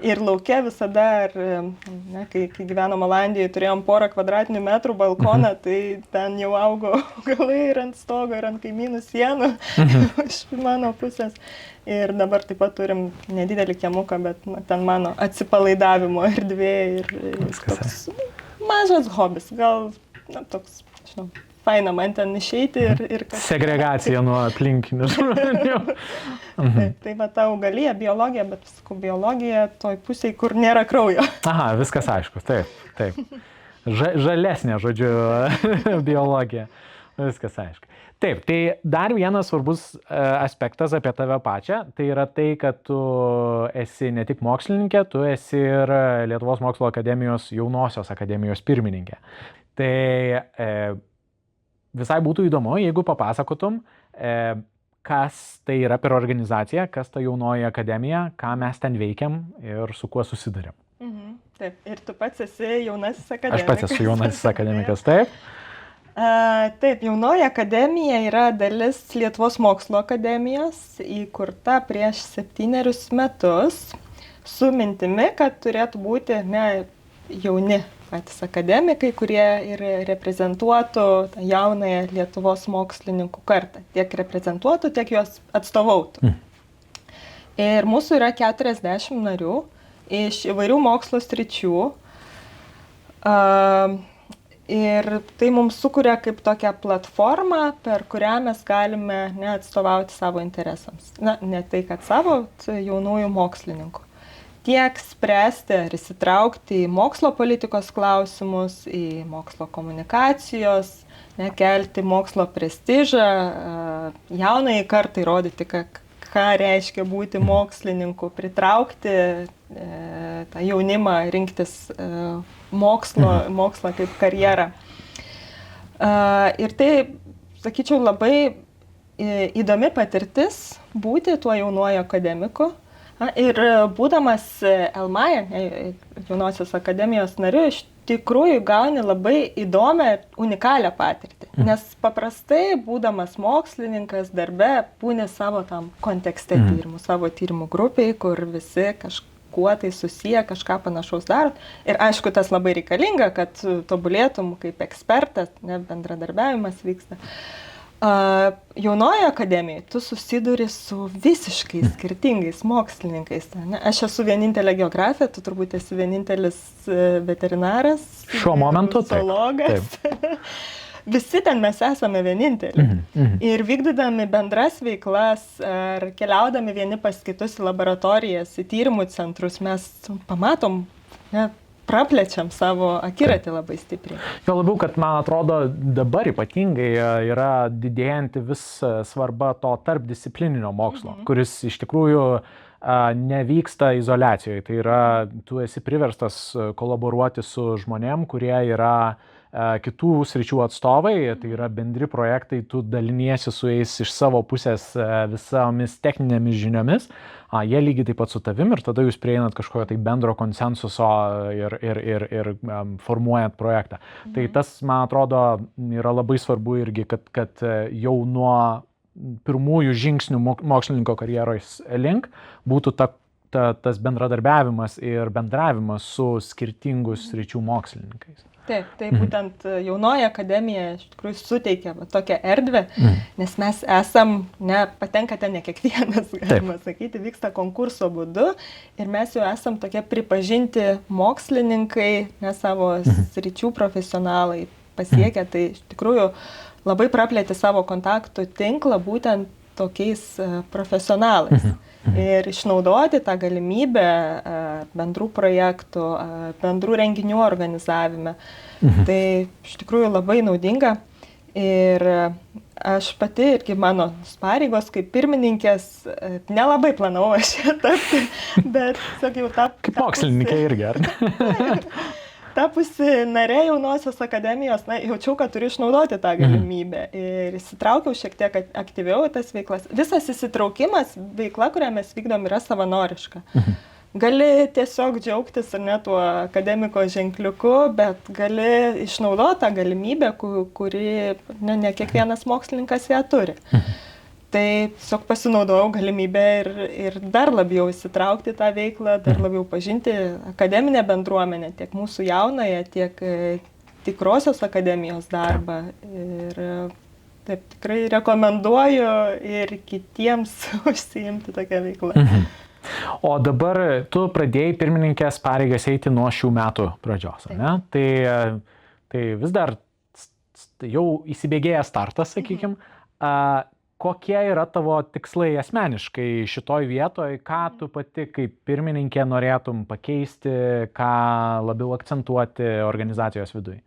ir lauke visada, kai gyvenom Olandijoje, turėjom 1 kvadratinių metrų balkoną, tai ten jau augo augalai ir ant stogo, ir ant kaimynų sienų iš mano pusės. Ir dabar taip pat turim nedidelį kiemuką, bet ten mano atsipalaidavimo erdvė ir toks mažas hobis. Gal toks, žinau, faina man ten išeiti ir segregacija nuo aplinkinių žmonių. Tai va ta augalija, biologija, bet sakau, biologija toj pusėje, kur nėra kraujo. Aha, viskas aišku, taip. Žalesnė, žodžiu, biologija. Viskas aišku. Taip, tai dar vienas svarbus aspektas apie tave pačią, tai yra tai, kad tu esi ne tik mokslininkė, tu esi ir Lietuvos mokslo akademijos jaunosios akademijos pirmininkė. Tai visai būtų įdomu, jeigu papasakotum, kas tai yra per organizacija, kas ta jaunoji akademija, ką mes ten veikiam ir su kuo susidurėm. Taip, ir tu pats esi jaunasis akademikas. Aš pats esu jaunasis akademikas, taip. Taip, jaunoji akademija yra dalis Lietuvos mokslo akademijos, įkurta prieš 7 metus, su mintimi, kad turėtų būti jauni patys akademikai, kurie ir reprezentuotų jaunąją Lietuvos mokslininkų kartą. Tiek reprezentuotų, tiek juos atstovautų. Ir mūsų yra 40 narių iš įvairių mokslo sričių. Ir tai mums sukuria kaip tokią platformą, per kurią mes galime atstovauti savo interesams. Na, ne tai, kad savo jaunųjų mokslininkų. Tiek spręsti ar įsitraukti į mokslo politikos klausimus, į mokslo komunikacijos, kelti mokslo prestižą, jaunai kartai rodyti, ką reiškia būti mokslininku, pritraukti tą jaunimą, rinktis mokslą kaip karjerą. Ir tai, sakyčiau, labai įdomi patirtis būti tuo jaunuoju akademiku. Ir būdamas Elmaja, jaunosios akademijos nariu, iš tikrųjų gauni labai įdomią, unikalią patirtį. Nes paprastai, būdamas mokslininkas darbe, būni savo tam kontekste tyrimų, savo tyrimų grupiai, kur visi kuo tai susiję, kažką panašaus darot. Ir aišku, tas labai reikalinga, kad tobulėtum kaip ekspertas, bendradarbiavimas vyksta. Jaunoje akademijoje tu susiduri su visiškai skirtingais mokslininkais. Aš esu vienintelė geografė, tu turbūt esi vienintelis veterinaras, šiuo momentu zoologas. Visi ten mes esame vieninteliai. Ir vykdydami bendras veiklas ar keliaudami vieni pas kitus į laboratorijas, į tyrimų centrus, mes pamatom, praplečiam savo akiratį labai stipriai. Jo labiau, kad man atrodo dabar ypatingai yra didėjanti vis svarba to tarpdisciplininio mokslo, kuris iš tikrųjų nevyksta izoliacijoje. Tai yra, tu esi priverstas kolaboruoti su žmonėm, kurie yra kitų sričių atstovai, tai yra bendri projektai, tu daliniesi su jais iš savo pusės visomis techninėmis žiniomis, jie lygiai taip pat su tavim ir tada jūs prieinat kažkokio tai bendro konsensuso ir formuojat projektą. Tai tas, man atrodo, yra labai svarbu irgi, kad jau nuo pirmųjų žingsnių mokslininko karjeros link būtų tas bendradarbiavimas ir bendravimas su skirtingų sričių mokslininkais. Taip, tai būtent jaunoji akademija iš tikrųjų suteikia tokią erdvę, nes mes esam, patenkate ne kiekvienas, galima sakyti, vyksta konkurso būdu ir mes jau esam tokie pripažinti mokslininkai, savo sričių profesionalai pasiekę, tai iš tikrųjų labai praplėti savo kontaktų tinklą būtent tokiais profesionalais. Ir išnaudoti tą galimybę bendrų projektų, bendrų renginių organizavime. Tai iš tikrųjų labai naudinga. Ir aš pati irgi mano pareigos kaip pirmininkės nelabai planavau aš tapti, bet sakiau, kaip mokslininkė irgi, ar ne? Tapusi narė jaunosios akademijos, jaučiau, kad turiu išnaudoti tą galimybę ir įsitraukiau šiek tiek aktyviau į tas veiklas. Visas įsitraukimas, veikla, kurią mes vykdom, yra savanoriška. Gali tiesiog džiaugtis tuo akademiko ženkliuku, bet gali išnaudoti tą galimybę, kuri ne kiekvienas mokslininkas ją turi. Tai tiesiog pasinaudojau galimybę ir dar labiau įsitraukti tą veiklą, dar labiau pažinti akademinę bendruomenę, tiek mūsų jaunąją, tiek tikrosios akademijos darbą. Ir taip tikrai rekomenduoju ir kitiems užsiimti tokią veiklą. O dabar tu pradėjai pirmininkės pareigas eiti nuo šių metų pradžios, ne? Tai vis dar jau įsibėgėjęs startas, sakykim. Kokie yra tavo tikslai asmeniškai šitoj vietoj, ką tu pati kaip pirmininkė norėtum pakeisti, ką labiau akcentuoti organizacijos viduje?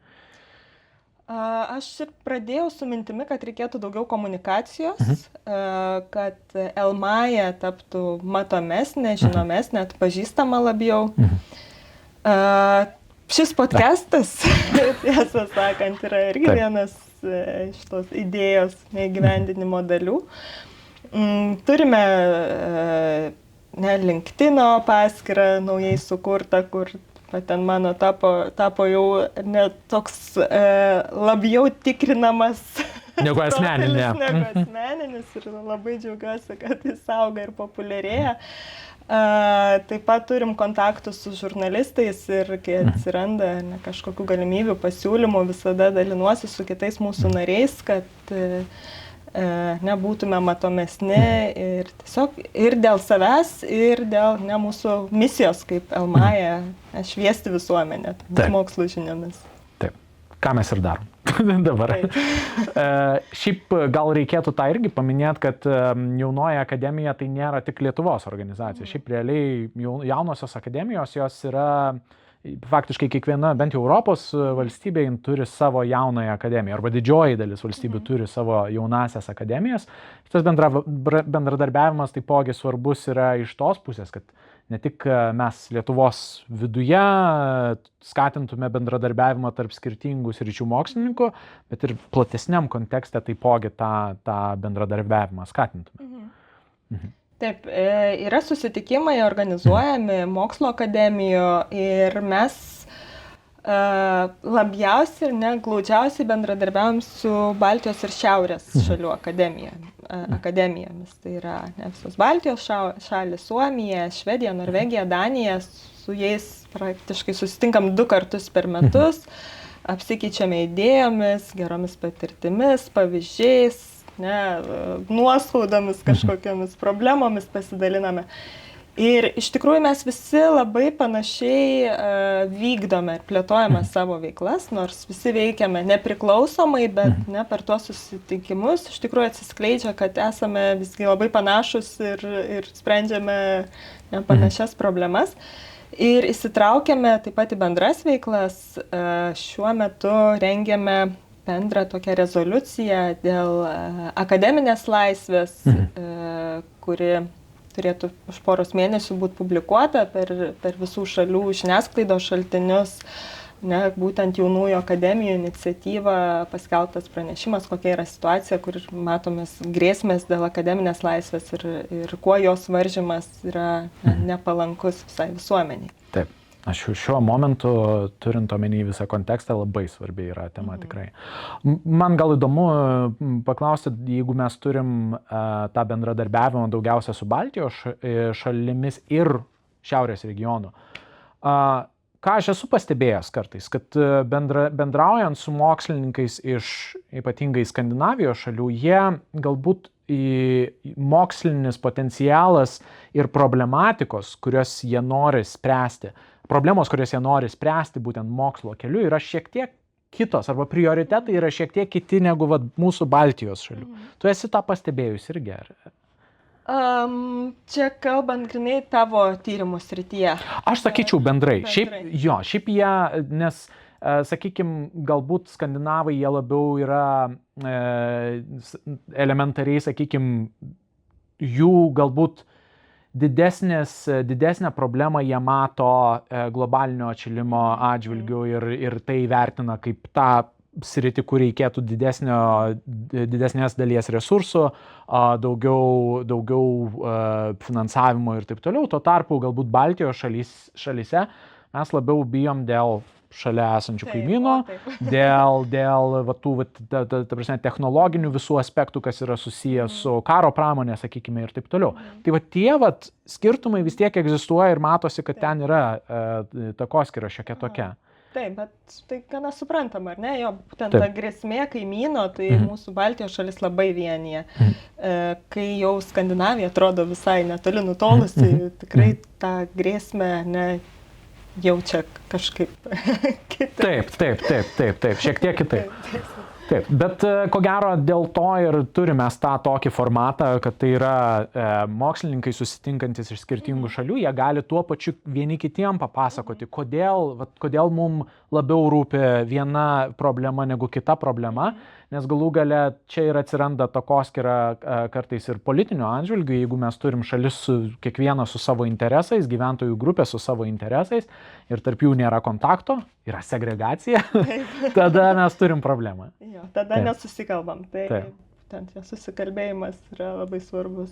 Aš pradėjau su mintimi, kad reikėtų daugiau komunikacijos, kad Elmaja taptų matomesnė, žinomesnė, atpažįstama labiau. Šis podcastas, tiesą sakant, yra irgi vienas šitos idėjos įgyvendinimo dalių. Turime LinkedIn'o paskyrą naujai sukurtą, kur ten mano tapo jau toks labiau tikrinamas negu asmeninė. Negu asmeninis ir labai džiaugiuosi, kad jis auga ir populiarėja. Taip pat turim kontaktų su žurnalistais ir kai atsiranda kažkokių galimybių, pasiūlymų, visada dalinuosi su kitais mūsų nariais, kad būtume matomesni ir tiesiog ir dėl savęs, ir dėl mūsų misijos kaip Elmaja šviesti visuomenę mokslo žiniomis. Taip. ką mes ir darom dabar. Šiaip gal reikėtų tą irgi paminėti, kad Jaunoji akademija tai nėra tik Lietuvos organizacija. Šiaip realiai jaunosios akademijos jos yra, faktiškai kiekviena, bent jau Europos valstybė turi savo jaunąją akademiją, arba didžioji dalis valstybių turi savo jaunasias akademijas. Tas bendradarbiavimas taipogi svarbus yra iš tos pusės, kad ne tik mes Lietuvos viduje skatintume bendradarbiavimą tarp skirtingų sričių mokslininkų, bet ir platesniam kontekste taipogi tą bendradarbiavimą skatintume. Taip, yra susitikimai organizuojami mokslo akademijų ir mes labiausiai ir glaudžiausiai bendradarbiavom su Baltijos ir Šiaurės šalių akademijomis. Tai yra visos Baltijos šalys, Suomija, Švedija, Norvegija, Danija. Su jais praktiškai susitinkam 2 kartus per metus, apsikeičiame idėjomis, geromis patirtimis, pavyzdžiais, nuoskaudomis, kažkokiamis problemomis pasidaliname. Ir iš tikrųjų mes visi labai panašiai vykdome ir plėtojame savo veiklas, nors visi veikiame nepriklausomai, bet per tuos susitikimus iš tikrųjų atsiskleidžia, kad esame visgi labai panašus ir sprendžiame panašias problemas. Ir įsitraukiame taip pat į bendras veiklas. Šiuo metu rengiame bendrą tokią rezoliuciją dėl akademinės laisvės, kuri turėtų už poros mėnesių būti publikuota per visų šalių žiniasklaidos šaltinius. Būtent Jaunųjų akademijų iniciatyva paskelbtas pranešimas, kokia yra situacija, kur matomės grėsmės dėl akademinės laisvės ir kuo jos varžymas yra nepalankus visai visuomeniai. Taip. Šiuo momentu, turint omeny visą kontekstą, labai svarbi yra tema tikrai. Man gal įdomu paklausti, jeigu mes turim tą bendradarbiavimą daugiausia su Baltijos šalimis ir Šiaurės regionu. Ką aš esu pastebėjęs kartais, kad bendraujant su mokslininkais iš ypatingai Skandinavijos šalių, jie galbūt mokslinis potencialas ir problematikos, kurias jie nori spręsti, būtent mokslo keliu, yra šiek tiek kitos, arba prioritetai yra šiek tiek kiti negu mūsų Baltijos šalių. Tu esi tą pastebėjus irgi? Čia kalbant grinai tavo tyrimų srityje. Aš sakyčiau bendrai. Šiaip jie, nes, sakykime, galbūt skandinavai jie labiau yra elementariai, sakykime, jų galbūt didesnę problemą jie mato globalinio atšilimo atžvilgiu ir tai vertina kaip tą sritį, kur reikėtų didesnės dalies resursų, daugiau finansavimo ir taip toliau. Tuo tarpu galbūt Baltijos šalyse mes labiau bijom dėl šalia esančių kaimynų, dėl technologinių visų aspektų, kas yra susijęs su karo pramonė, sakykime, ir taip toliau. Tai tie skirtumai vis tiek egzistuoja ir matosi, kad ten yra takoskyra šiokia tokia. Taip, bet tai gana suprantama, ar ne? Jo, būtent ta grėsmė kaimyno, tai mūsų Baltijos šalis labai vienyje. Kai jau Skandinavija atrodo visai netoli nutolusi, tikrai tą grėsmę jaučia kažkaip kitaip. Taip, šiek tiek kitaip. Taip, bet ko gero dėl to ir turime tą tokį formatą, kad tai yra mokslininkai susitinkantis iš skirtingų šalių, jie gali tuo pačiu vieni kitiem papasakoti, kodėl mums labiau rūpi viena problema negu kita problema, nes galų gale čia ir atsiranda takoskyra kartais ir politinių atžvilgių, jeigu mes turim šalis kiekvieną su savo interesais, gyventojų grupė su savo interesais ir tarp jų nėra kontakto, yra segregacija, tada mes turim problemą. Tada nesusikalbam. Tai susikalbėjimas yra labai svarbus.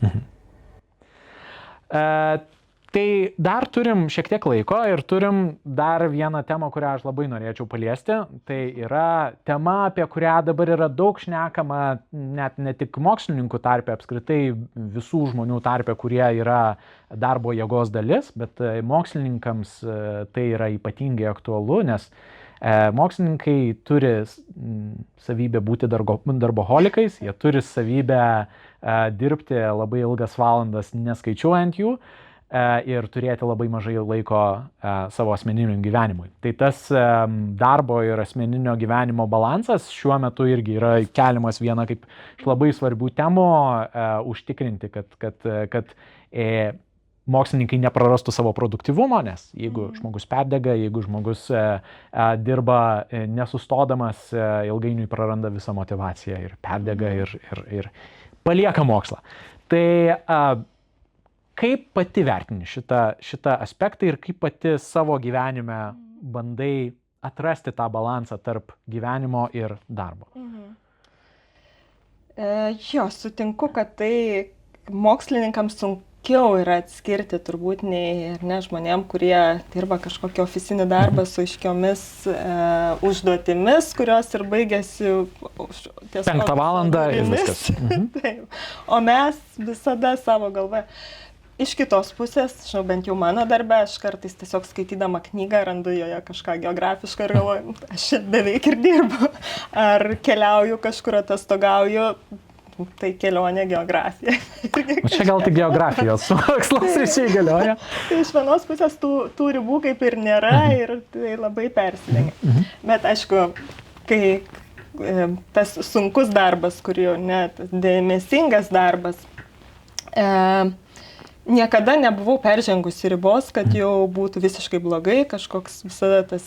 Tai dar turim šiek tiek laiko ir turim dar vieną temą, kurią aš labai norėčiau paliesti. Tai yra tema, apie kurią dabar yra daug šnekama, net ne tik mokslininkų tarpe, apskritai visų žmonių tarpe, kurie yra darbo jėgos dalis, bet mokslininkams tai yra ypatingai aktualu, nes mokslininkai turi savybę būti darboholikais, jie turi savybę dirbti labai ilgas valandas neskaičiuojant jų. ir turėti labai mažai laiko savo asmeniniam gyvenimui. Tai tas darbo ir asmeninio gyvenimo balansas šiuo metu irgi yra keliamas viena kaip iš labai svarbių temų, užtikrinti, kad mokslininkai neprarastų savo produktyvumo, nes jeigu žmogus perdega, jeigu žmogus dirba nesustodamas, ilgainiui praranda visą motivaciją ir perdega ir palieka mokslą. Tai kaip pati vertini šitą aspektą ir kaip pati savo gyvenime bandai atrasti tą balansą tarp gyvenimo ir darbo? Jo, sutinku, kad tai mokslininkams sunkiau yra atskirti turbūt nei žmonėm, kurie dirba kažkokį ofisinį darbą su aiškiomis užduotimis, kurios ir baigėsi 5 valandą ir viskas. Taip. O mes visada savo galvoje. Iš kitos pusės, žinau, bent jau mano darbe, aš kartais tiesiog skaitydama knygą randu joje kažką geografišką ir galvoju, aš beveik ir dirbu. Ar keliauju kažkur, atostogauju, tai kelionė geografija. Čia gal tik geografijos mokslas ryšiai galioja. Tai iš vienos pusės tų ribų kaip ir nėra ir tai labai persidengia. Bet aišku, kai tas sunkus darbas, kurio net dėmesingas darbas, niekada nebuvau peržengusi ribos, kad jau būtų visiškai blogai, kažkoks visada tas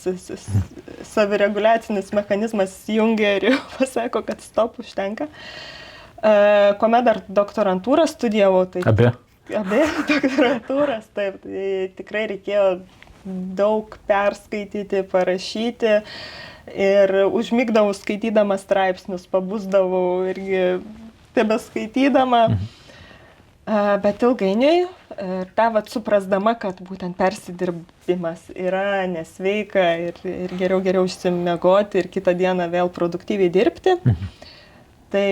savireguliacinis mechanizmas jungia ir jau pasako, kad stop, užtenka. Kuomet dar doktorantūrą studijavau, tai... Abi doktorantūras, taip, tai tikrai reikėjo daug perskaityti, parašyti ir užmigdavau skaitydama straipsnius, pabusdavau irgi tebeskaitydama. Bet ilgainiui, suprasdama, kad būtent persidirbimas yra nesveika ir geriau išsimiegoti ir kitą dieną vėl produktyviai dirbti, tai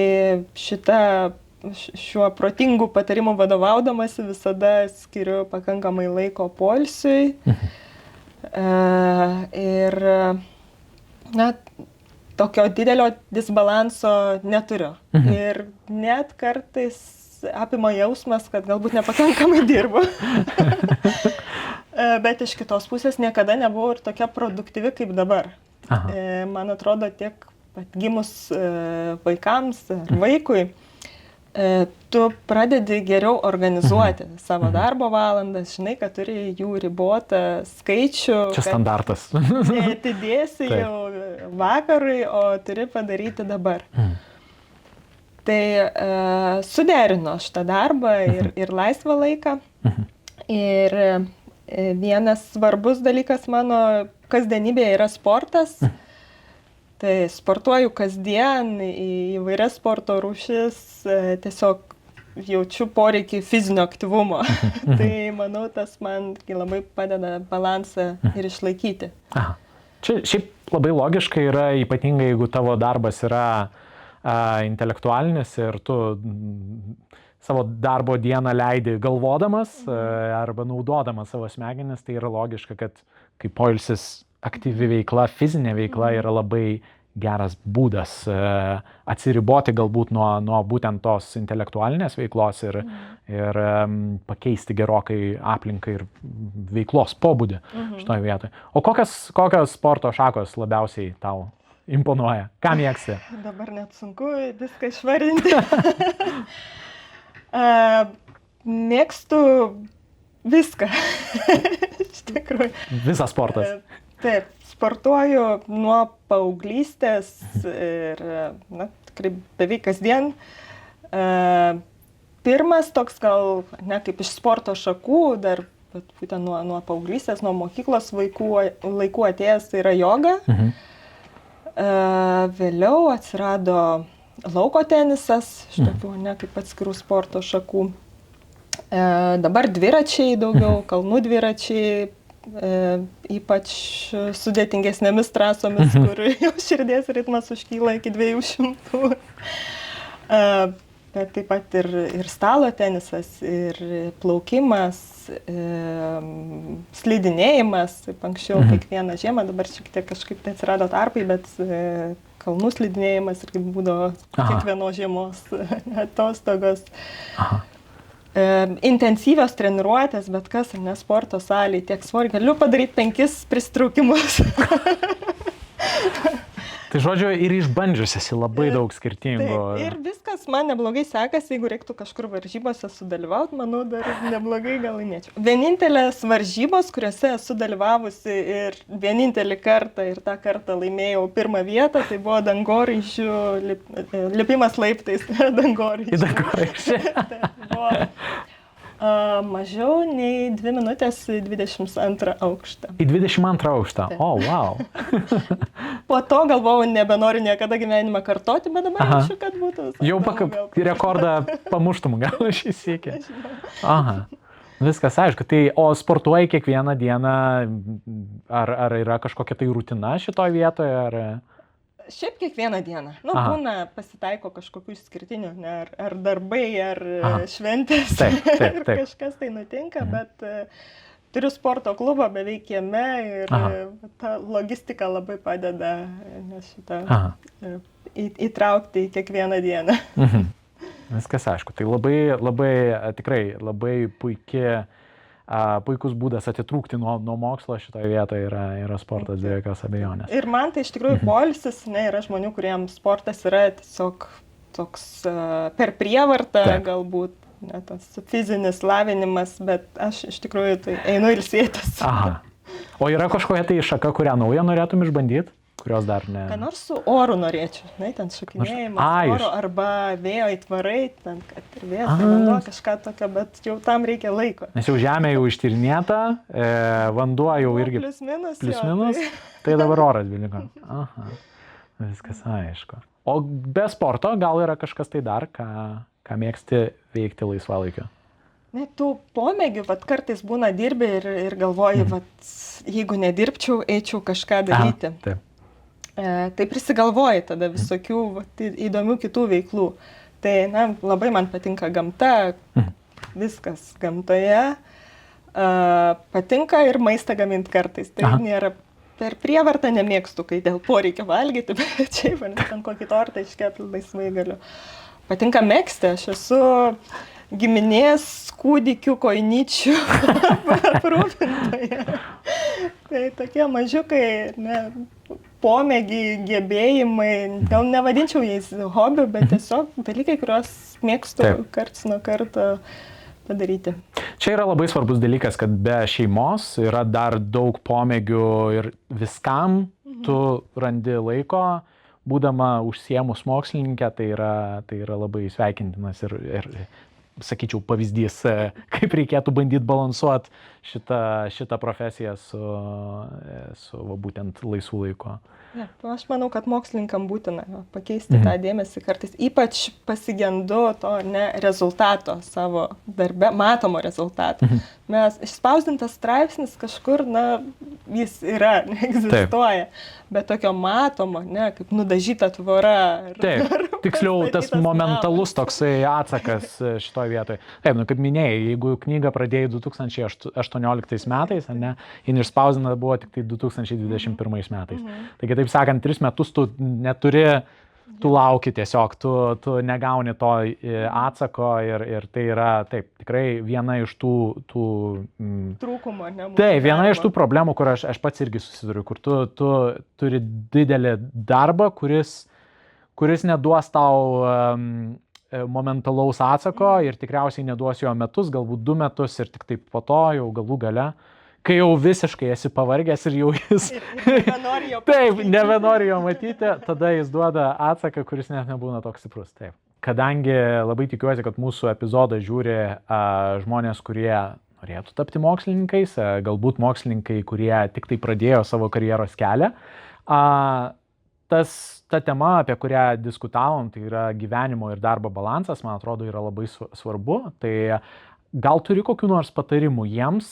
šiuo protingu patarimu vadovaudamasi visada skiriu pakankamai laiko poilsiui ir tokio didelio disbalanso neturiu. Ir net kartais apima jausmas, kad galbūt nepakankamai dirbu. Bet iš kitos pusės niekada nebuvau ir tokia produktyvi kaip dabar. Man atrodo, tiek gimus vaikams ar vaikui, tu pradedi geriau organizuoti savo darbo valandas, žinai, kad turi jų ribotą skaičių. Čia standartas. Neatidėsi jau vakarui, o turi padaryti dabar. Tai suderino šitą darbą ir laisvą laiką. Ir vienas svarbus dalykas mano kasdienybėje yra sportas. Tai sportuoju kasdien į įvairias sporto rūšis, tiesiog jaučiu poreikį fizinio aktyvumo. Tai manau, tas man labai padeda balansą ir išlaikyti. Čia šiaip labai logiškai yra, ypatingai jeigu tavo darbas yra intelektualinis ir tu savo darbo dieną leidi galvodamas arba naudodamas savo smegenis, tai yra logiška, kad kaip poilsis aktyvi veikla, fizinė veikla yra labai geras būdas atsiriboti galbūt nuo būtent tos intelektualinės veiklos ir pakeisti gerokai aplinką ir veiklos pobūdį šitoje vietoje. O kokios sporto šakos labiausiai tau imponuoja? Ką mėgsti? Dabar net sunku viską išvardinti. Mėgstu viską. Iš tikrųjų. Visas sportas. Taip, sportuoju nuo paauglystės ir tikrai beveik kasdien. Pirmas toks gal, kaip iš sporto šakų, dar būtent nuo paauglystės, nuo mokyklos laikų atėjęs, tai yra joga. Vėliau atsirado lauko tenisas, iš tokių kaip atskirų sporto šakų. Dabar dviračiai daugiau, kalnų dviračiai, ypač sudėtingesnėmis trasomis, kur jau širdies ritmas užkyla iki 200. Bet taip pat ir stalo tenisas, ir plaukimas, slidinėjimas. Taip anksčiau kiekvieną žiemą, dabar šiek tiek kažkaip tai atsirado tarpai, bet kalnų slidinėjimas irgi būdavo kiekvienos žiemos atostogos. intensyvios treniruotės, bet kas, ne sporto salėje, tiek svorį, galiu padaryti 5 pristraukimus. Tai žodžiu, ir išbandžius esi labai daug skirtingų. Taip, ir viskas man neblogai sekasi, jeigu reiktų kažkur varžybose sudalyvauti, manau, dar neblogai gal laimėčiau. Vienintelės varžybos, kuriuose esu dalyvavusi ir vienintelį kartą ir tą kartą laimėjau 1 vietą, tai buvo dangoraižių, lipimas laiptais dangoraižių. Į dangoraižių. Buvo mažiau nei 2 minutės į 22 aukštą. Į 22 aukštą? Taip. O, wow. Po to galvojau, nebenoriu niekada gyvenimą kartoti, bet dabar jaučiu, kad būtų. Jau rekordą pamuštum, gal šį sykį. Aha. Viskas aišku. Tai, o sportuoji kiekvieną dieną, ar yra kažkokia tai rutina šitoje vietoje? Ar... Šiaip kiekvieną dieną. Nu, būna pasitaiko kažkokių išskirtinių, ar darbai, ar šventės, taip. kažkas tai nutinka, bet turiu sporto klubą beveik kieme ir ta logistika labai padeda šitą įtraukti į kiekvieną dieną. Viskas aišku. Tai tikrai labai puikus būdas atitrūkti nuo mokslo šitoje vietoje yra sportas, be jokios abejonės. Ir man tai iš tikrųjų poilsis, yra žmonių, kuriems sportas yra tiesiog toks per prievartą, galbūt tas fizinis lavinimas, bet aš iš tikrųjų tai einu ilsėtis. Aha. O yra kažkokia tai šaka, kurią naują norėtum išbandyti? Kurios dar ne... Ką nors su oru norėčiau, ten šokinėjimas oro arba vėjo įtvarai, ten kad ir vėjas, vanduo, kažką tokio, bet jau tam reikia laiko. Nes jau žemė jau ištyrinėta, vanduo jau irgi plius minus, tai dabar oras beliko. Aha, viskas aišku. O be sporto gal yra kažkas tai dar, ką mėgsti veikti laisvalaikiu? Ne, tų pomėgių, kartais būna dirbi ir galvoji, jeigu nedirbčiau, eičiau kažką daryti. Taip. Tai prisigalvoji tada visokių įdomių kitų veiklų. Tai labai man patinka gamta, viskas gamtoje. Patinka ir maistą gaminti kartais. Tai nėra per prievartą, nemėgstu, kai dėl poreikio valgyti, bet šiaip ten kokį tortą iškepti laisvai galiu. Patinka megzti, aš esu giminės kūdikių kojinyčių aprūpintoje. Tai tokie mažiukai, pomėgiai, gebėjimai, gal nevadinčiau jais hobiu, bet tiesiog dalykai, kuriuos mėgstu karts nuo karto padaryti. Čia yra labai svarbus dalykas, kad be šeimos yra dar daug pomėgių ir viskam tu randi laiko, būdama užsiėmus mokslininkę, tai yra labai sveikintinas ir sakyčiau, pavyzdys, kaip reikėtų bandyti balansuoti šitą profesiją su būtent laisvų laiko. Ja, aš manau, kad mokslininkam būtina pakeisti tą dėmesį kartais. Ypač pasigendu to rezultato savo darbe, matomo rezultato. Mes išspausdintas straipsnis kažkur, jis yra, egzistuoja, bet tokio matomo, kaip nudažyta tvora. Taip, tiksliau, tas momentalus toksai atsakas šitoje vietoje. Taip, kaip minėjai, jeigu knygą pradėjai 2018 metais, jin išspausdinta buvo tik tai 2021 metais. Taigi, taip sakant, 3 metus tu neturi, tu lauki tiesiog, tu negauni to atsako ir tai yra, taip, tikrai viena iš tų trūkumo, ne? Taip, viena iš tų problemų, kur aš pats irgi susiduriu, kur tu turi didelį darbą, kuris neduos tau momentalaus atsako ir tikriausiai neduos jo metus, galbūt 2 metus ir tik taip po to jau galų gale, kai jau visiškai esi pavargęs ir jau jis nebenori jo matyti, tada jis duoda atsaką, kuris net nebūna toks stiprus. Taip. Kadangi labai tikiuosi, kad mūsų epizodą žiūri žmonės, kurie norėtų tapti mokslininkais, galbūt mokslininkai, kurie tik tai pradėjo savo karjeros kelią, ta tema, apie kurią diskutavom, tai yra gyvenimo ir darbo balansas, man atrodo, yra labai svarbu. Tai gal turi kokių nors patarimų jiems,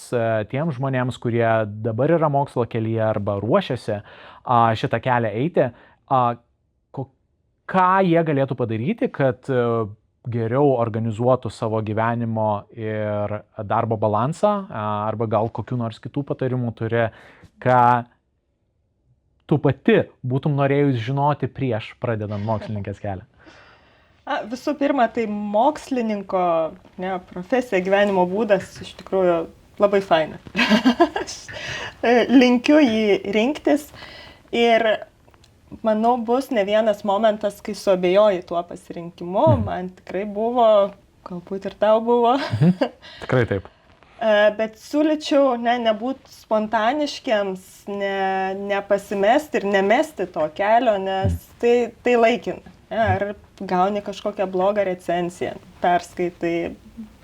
tiems žmonėms, kurie dabar yra mokslo kelyje arba ruošiasi šitą kelią eiti, ką jie galėtų padaryti, kad geriau organizuotų savo gyvenimo ir darbo balansą, arba gal kokių nors kitų patarimų turi, ką tu pati būtum norėjus žinoti prieš pradedant mokslininkės kelią? Visų pirma, tai mokslininko profesija, gyvenimo būdas iš tikrųjų labai faina. Aš linkiu jį rinktis ir manau, bus ne vienas momentas, kai suabejoji tuo pasirinkimu. Man tikrai buvo, galbūt ir tau buvo. Tikrai taip. Bet siūlyčiau nebūti spontaniškiams, nepasimesti ir nemesti to kelio, nes tai laikina. Ar gauni kažkokią blogą recenziją, perskaitai,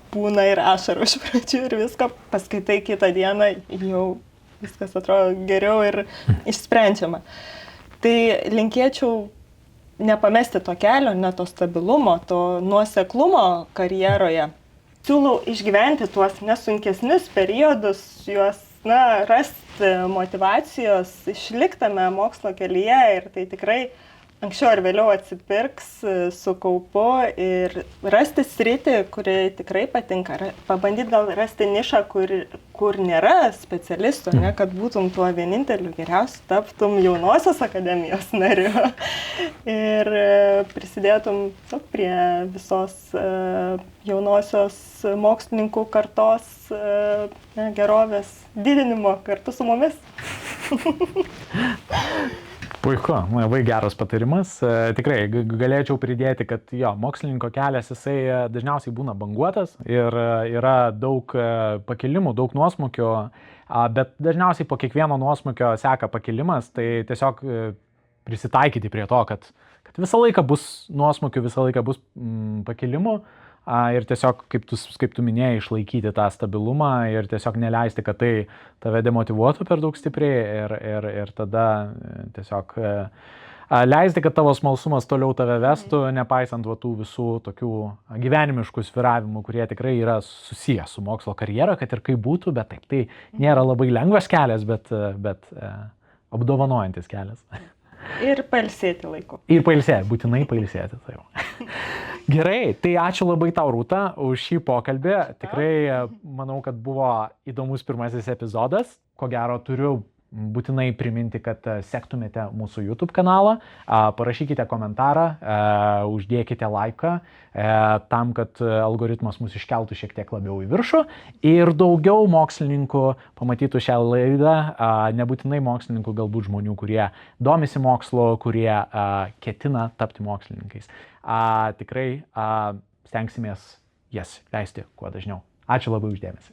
būna ir ašarų iš pradžių ir visko, paskaitai kitą dieną, jau viskas atrodo geriau ir išsprendžiama. Tai linkėčiau nepamesti to kelio, to stabilumo, to nuoseklumo karjeroje. Siūlau išgyventi tuos nesunkesnius periodus, juos rasti motyvacijos, išliktame mokslo kelyje ir tai tikrai anksčiau ar vėliau atsipirks su kaupu ir rasti sritį, kuri tikrai patinka. Pabandyti gal rasti nišą, kur nėra specialistų, kad būtum tuo vieninteliu geriausiu, taptum jaunosios akademijos nariu ir prisidėtum prie visos jaunosios mokslininkų kartos gerovės didinimo kartu su mumis. Puiku, labai geras patarimas. Tikrai galėčiau pridėti, kad jo, mokslininko kelias jisai dažniausiai būna banguotas ir yra daug pakilimų, daug nuosmukių, bet dažniausiai po kiekvieno nuosmukio seka pakilimas, tai tiesiog prisitaikyti prie to, kad visą laiką bus nuosmukių, visą laiką bus pakilimų. Ir tiesiog, kaip tu minėjai, išlaikyti tą stabilumą ir tiesiog neleisti, kad tai tave demotyvuotų per daug stipriai ir tada tiesiog leisti, kad tavo smalsumas toliau tave vestų, nepaisant tų visų tokių gyvenimiškų svyravimų, kurie tikrai yra susiję su mokslo karjera, kad ir kaip būtų, bet taip, tai nėra labai lengvas kelias, bet apdovanojantis kelias. Ir pailsėti laiku. Ir pailsėti, būtinai pailsėti. Tai Gerai, tai ačiū labai tau, Rūta, už šį pokalbį. Tikrai manau, kad buvo įdomus pirmasis epizodas. Ko gero, turiu būtinai priminti, kad sektumėte mūsų YouTube kanalą, parašykite komentarą, uždėkite laiką, tam, kad algoritmas mus iškeltų šiek tiek labiau į viršų ir daugiau mokslininkų pamatytų šią laidą, nebūtinai mokslininkų, galbūt žmonių, kurie domisi mokslo, kurie ketina tapti mokslininkais. Tikrai stengsimės jas leisti kuo dažniau. Ačiū labai už dėmesį.